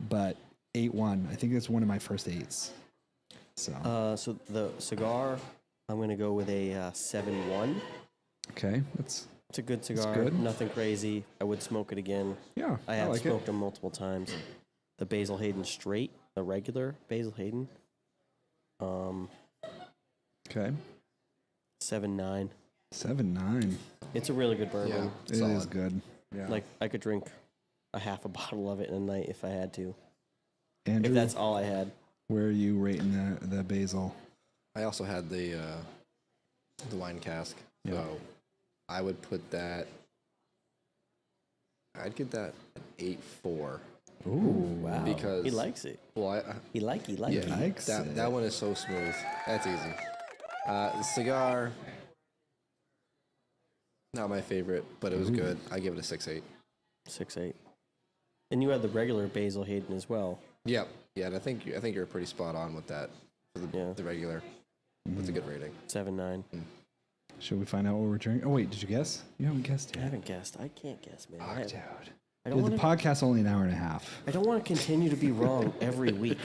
But 8.1. I think that's one of my first 8s. So So the cigar, I'm going to go with a 7.1. okay, that's It's a good cigar. good. Nothing crazy. I would smoke it again. yeah. I have like smoked them multiple times. The Basil Hayden straight, the regular Basil Hayden, it. Okay, 7.9. 7.9. It's a really good bourbon. Yeah. It Solid. is good. Yeah. Like I could drink a half a bottle of it in a night if I had to. Andrew, If that's all I had. where are you rating the basil? I also had the wine cask. Yeah. So I would put that. I'd give that an 8.4. Ooh, Wow. Because- he likes it. Well, He like yeah, it. Likes that it. that one is so smooth. That's easy. The cigar, not my favorite, but it was good. I give it a 6.8. 6.8. And you had the regular Basil Hayden as well. Yep. Yeah, and I think you're pretty spot on with that. For Yeah. the regular. That's a good rating. 7.9. Should we find out what we're drinking? Oh wait, did you guess? You haven't guessed I yet. haven't guessed. I can't guess, man. Oh, dude. I Dude, don't the want to. podcast's only an hour and a half. I don't want to continue to be wrong every week.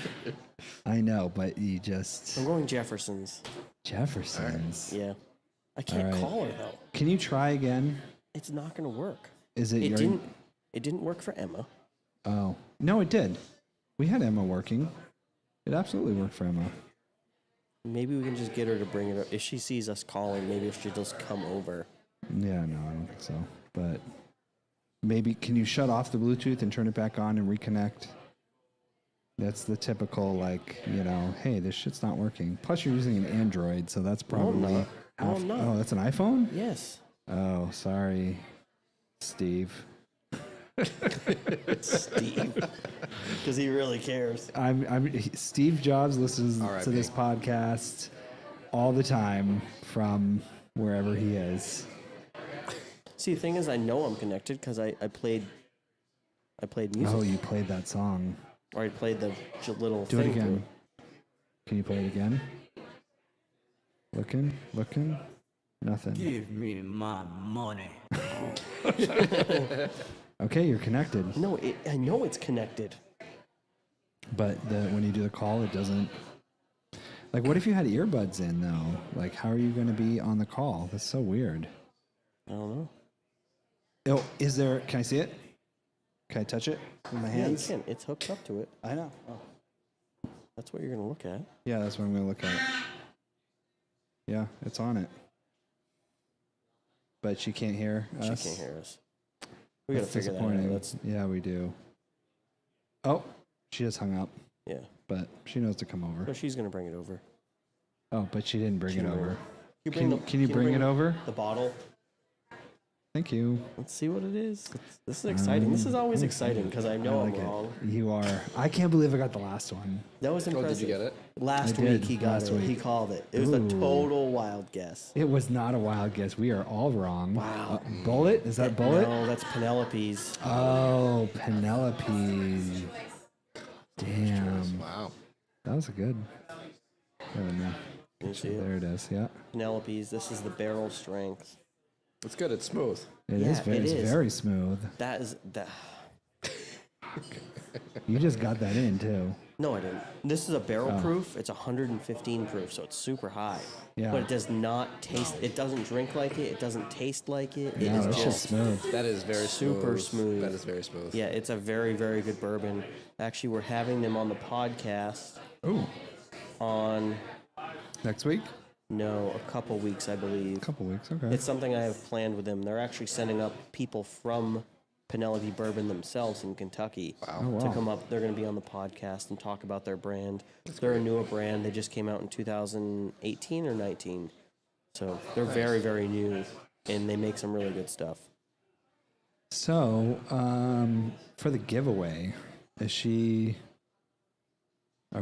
I know, but you just I'm going Jefferson's. Jefferson's. Yeah. I can't All right. call her though. Can you try again? It's not going to work. Is it, It your? didn't. It didn't work for Emma. Oh no, it did. We had Emma working. It absolutely worked for Emma. Maybe we can just get her to bring it up. If she sees us calling, maybe if she just come over. Yeah, no, I don't think so. But maybe can you shut off the Bluetooth and turn it back on and reconnect? That's the typical, like, hey, this shit's not working. Plus, you're using an Android, so that's probably. not. No, I'm not. Oh, that's an iPhone? Yes. Oh, sorry, Steve. Steve. Because he really cares. Steve Jobs listens R.I.P. to this podcast all the time from wherever he is. See, the thing is, I know I'm connected because I played music. Oh, you played that song. Or I played the little Do it thing. through again. Can you play it again? Looking. Nothing. Give me my money. Okay, you're connected. No, I know it's connected. But when you do the call, it doesn't. Like, what if you had earbuds in, though? Like, how are you going to be on the call? That's so weird. I don't know. Oh, is there... Can I see it? Can I touch it with my hands? Yeah, you can. It's hooked up to it. I know. Oh. That's what you're going to look at. Yeah, that's what I'm going to look at. Yeah, it's on it. But she can't hear us. She can't hear us. We got to figure that out. Disappointing. Yeah, we do. Oh, she just hung up. Yeah. But she knows to come over. So she's going to bring it over. Oh, but she didn't bring it over. Can you bring it over? The bottle. Thank you. Let's see what it is. This is exciting. This is always exciting because I know I'm wrong. You are. I can't believe I got the last one. That was impressive. Did you get it? Last I week did, he got last it. week. He called it. It was a Ooh. total wild guess. It was not a wild guess. We are all wrong. Wow. Bullet? Is that Bullet? No, that's Penelope's. Oh, Penelope. Damn. Wow. That was a good. I don't know. Can you see it? There it is. Yeah. Penelope's. This is the barrel strength. It's good. It's smooth. It Yeah, is very, it it's is. very smooth. That is that. You just got that in too. No, I didn't. This is a barrel proof. It's 115 proof, so it's super high. Yeah. But it does not taste. It doesn't drink like it. It doesn't taste like it. It No, is it's just just smooth. That is very Super smooth. That is very smooth. Yeah, it's a very, very good bourbon. Actually, we're having them on the podcast Ooh. on, Next week? a couple weeks, I believe. A couple weeks. Okay. It's something I have planned with them. They're actually sending up people from Penelope Bourbon themselves in Kentucky Oh, wow. to come up. They're going to be on the podcast and talk about their brand. They're a newer brand. They just came out in 2018 or 19. So they're very, very new, and they make some really good stuff. So, for the giveaway, is she?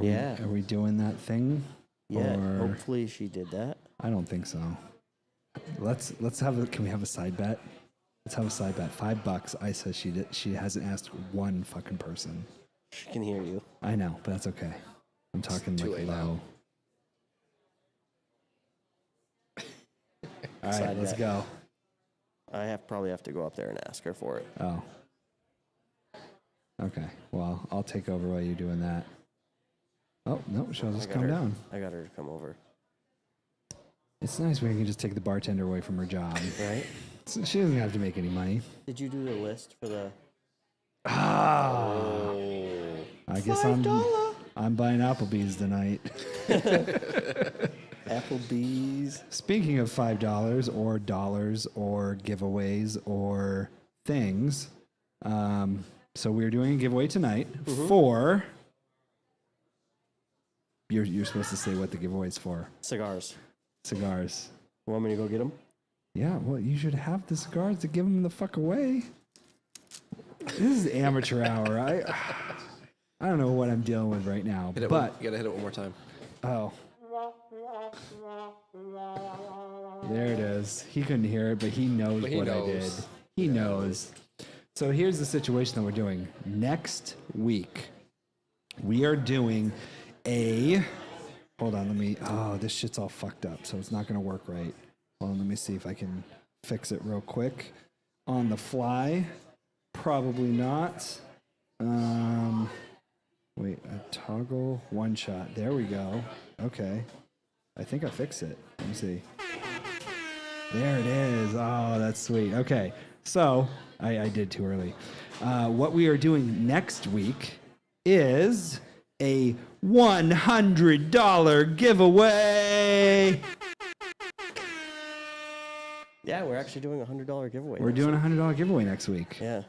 Yeah. Are we doing that thing? Yeah, Or hopefully she did that. I don't think so. Let's have a. Can we have a side bet? Let's have a side bet. $5. I said she hasn't asked one fucking person. She can hear you. I know, but that's okay. I'm talking too like late low. All right, Side let's bet. go. I probably have to go up there and ask her for it. Oh. Okay. Well, I'll take over while you're doing that. Oh no, she'll just come down. I got her to come over. It's nice when you can just take the bartender away from her job. Right? So she doesn't have to make any money. Did you do the list for the? Ah. I guess I'm buying Applebee's tonight. Applebee's. Speaking of $5 or dollars or giveaways or things, so we're doing a giveaway tonight for. You're supposed to say what the giveaway is for. Cigars. Cigars. You want me to go get them? Yeah, well, you should have the cigars to give them the fuck away. This is amateur hour. I don't know what I'm dealing with right now, Hit it but you gotta hit it one more time. oh, there it is. He couldn't hear it, but he knows But he what I did. knows. He knows. So here's the situation that we're doing. Next week, we are doing a. Hold on, let me. Oh, this shit's all fucked up, so it's not gonna work right. Hold on, let me see if I can fix it real quick. On the fly, probably not. Wait, a toggle one shot. There we go. Okay, I think I fixed it. Let me see. There it is. Oh, that's sweet. Okay, so I did too early. What we are doing next week is a $100 giveaway. Yeah, we're actually doing a $100 giveaway. We're doing a $100 giveaway next week. Yeah.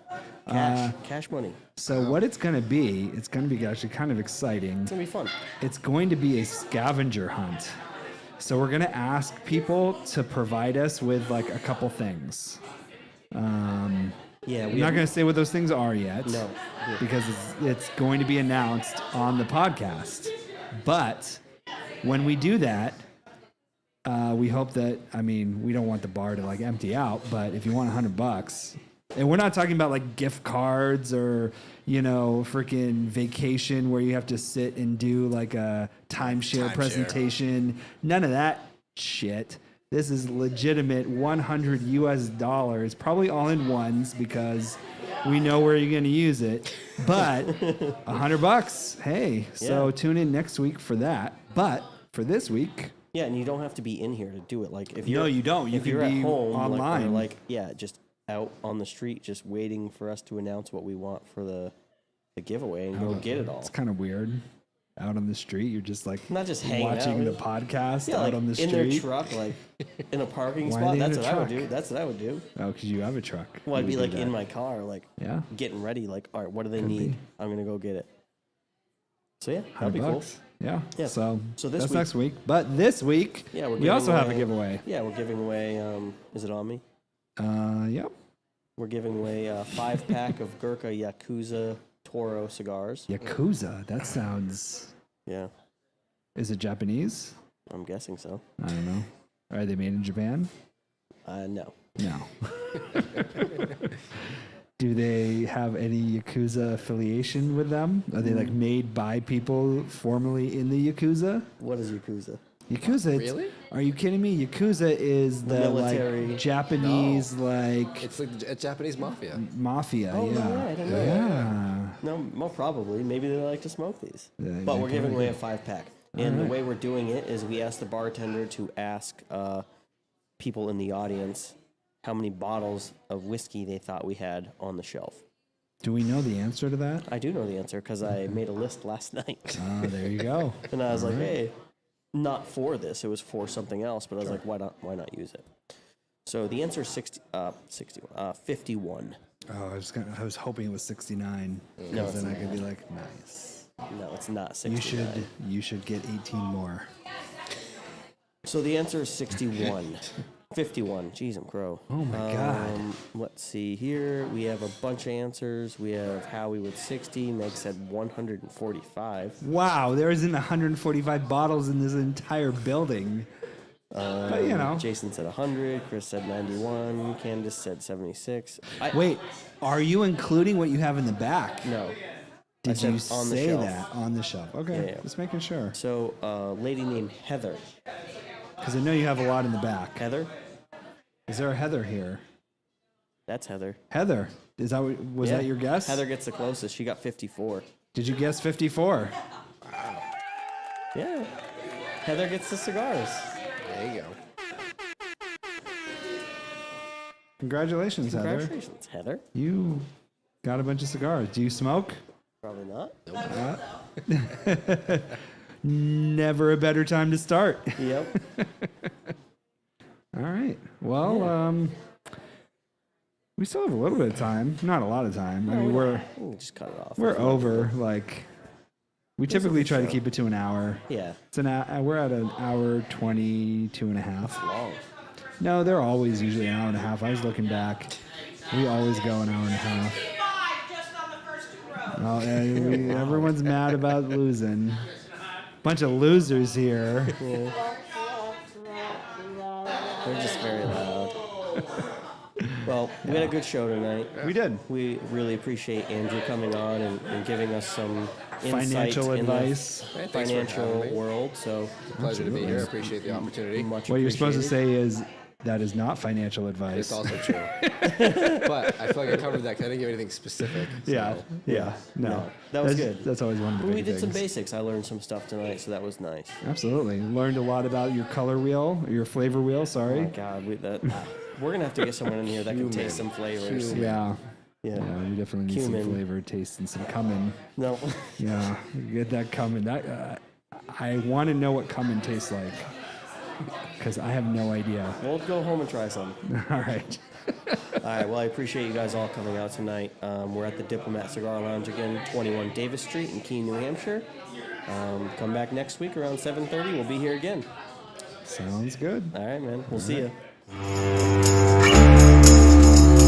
Cash money. So what it's going to be, it's going to be actually kind of exciting. It's gonna be fun. It's going to be a scavenger hunt. So we're going to ask people to provide us with like a couple things. Yeah, I'm not going to say what those things are yet. No. Because it's going to be announced on the podcast. But when we do that, we hope that, I mean, we don't want the bar to like empty out, but if you want $100, and we're not talking about like gift cards or, you know, freaking vacation where you have to sit and do like a timeshare presentation. None of that shit. This is legitimate $100 US, probably all in ones because We know where you're going to use it, but $100. Hey, so Yeah. tune in next week for that. But for this week, Yeah, and you don't have to be in here to do it. Like if you're you don't. You if can you're be at home, online. just out on the street, just waiting for us to announce what we want for the giveaway and go get it all. it's kind of weird. Out on the street, you're just like Not just hanging watching out. the podcast Yeah, out like on the street. in their truck, like in a parking Why are spot. they in That's a what I would truck? do. That's what I would do. Oh, because you have a truck. Well, I'd You be would like do in that. my car, like Yeah. getting ready. Like, all right, what do they Could need? be. I'm gonna go get it. So yeah, that'd be cool. $100. Yeah. Yeah. So, So this that's week- next week. But this week, Yeah, we're we also giving have a away- giveaway. Yeah, we're giving away. Is it on me? Yep. We're giving away a 5-pack of Gurkha Yakuza Toro cigars. Yakuza. That sounds. Yeah, Is it Japanese? I'm guessing so. I don't know. Are they made in Japan? No. No. Do they have any Yakuza affiliation with them? Are they like made by people formerly in the Yakuza? What is Yakuza? Yakuza. Really? Are you kidding me? Yakuza is the military. like Japanese like It's like a Japanese mafia. mafia. Oh, yeah. no, I didn't know that. Yeah. No, well, probably. Maybe they like to smoke these. Yeah, But they we're giving probably away a 5-pack. And the way we're doing it is we ask the bartender to ask people in the audience how many bottles of whiskey they thought we had on the shelf. Do we know the answer to that? I do know the answer because I made a list last night. Ah, there you go. And I was like, hey, not for this. It was for something else. But I was like, why not use it? So the answer is 51. Oh, I was hoping it was 69. No, Because it's then I could be like, nice. No, it's not 69. You should get 18 more. So the answer is 61. 51. Jeez, I'm crow. Oh my God. Let's see here. We have a bunch of answers. We have Howie with 60. Meg said 145. Wow, there isn't 145 bottles in this entire building. But you know. Jason said 100. Chris said 91. Candace said 76. Wait, are you including what you have in the back? No. Did said you on the say shelf. that on the shelf? Okay, Yeah. just making sure. So a lady named Heather. Because I know you have a lot in the back. Heather? Is there a Heather here? That's Heather. Heather, is that was Yeah. that your guess? Heather gets the closest. She got 54. Did you guess 54? Yeah. Heather gets the cigars. There you go. Congratulations, Heather. Congratulations, Heather. You got a bunch of cigars. Do you smoke? Probably not. Never a better time to start. Yep. All right. Well, we still have a little bit of time. Not a lot of time. I mean, we're Just cut it off. over. Like, we typically try to keep it to an hour. Yeah. It's we're at an hour 22 and a half. Long. No, they're always usually an hour and a half. I was looking back. We always go an hour and a half. Oh, everyone's mad about losing. Bunch of losers here. They're just very loud. Well, we had a good show tonight. We did. We really appreciate Andrew coming on and giving us some Financial insight advice. in the Thanks for having financial me. world. So Pleasure to be here. Appreciate the opportunity. much What you're supposed to appreciated. say is that is not financial advice. It's also true. But I feel like I covered that 'cause I didn't give anything specific. So. Yeah. No. that was That's- good. That's always one of the But big we did some things. basics. I learned some stuff tonight, so that was nice. Absolutely. Learned a lot about your color wheel, your flavor wheel, Oh sorry. my God, we're gonna have to get someone in here that can taste some flavors. Yeah. Yeah. Yeah, we definitely need Cumin. some flavor, taste, and some cumin. No. Yeah, get that cumin. I want to know what cumin tastes like because I have no idea. We'll go home and try some. All right. All right. Well, I appreciate you guys all coming out tonight. We're at the Diplomat Cigar Lounge again, 21 Davis Street in Keene, New Hampshire. Come back next week around 7:30. We'll be here again. Sounds good. All right, man. We'll see you.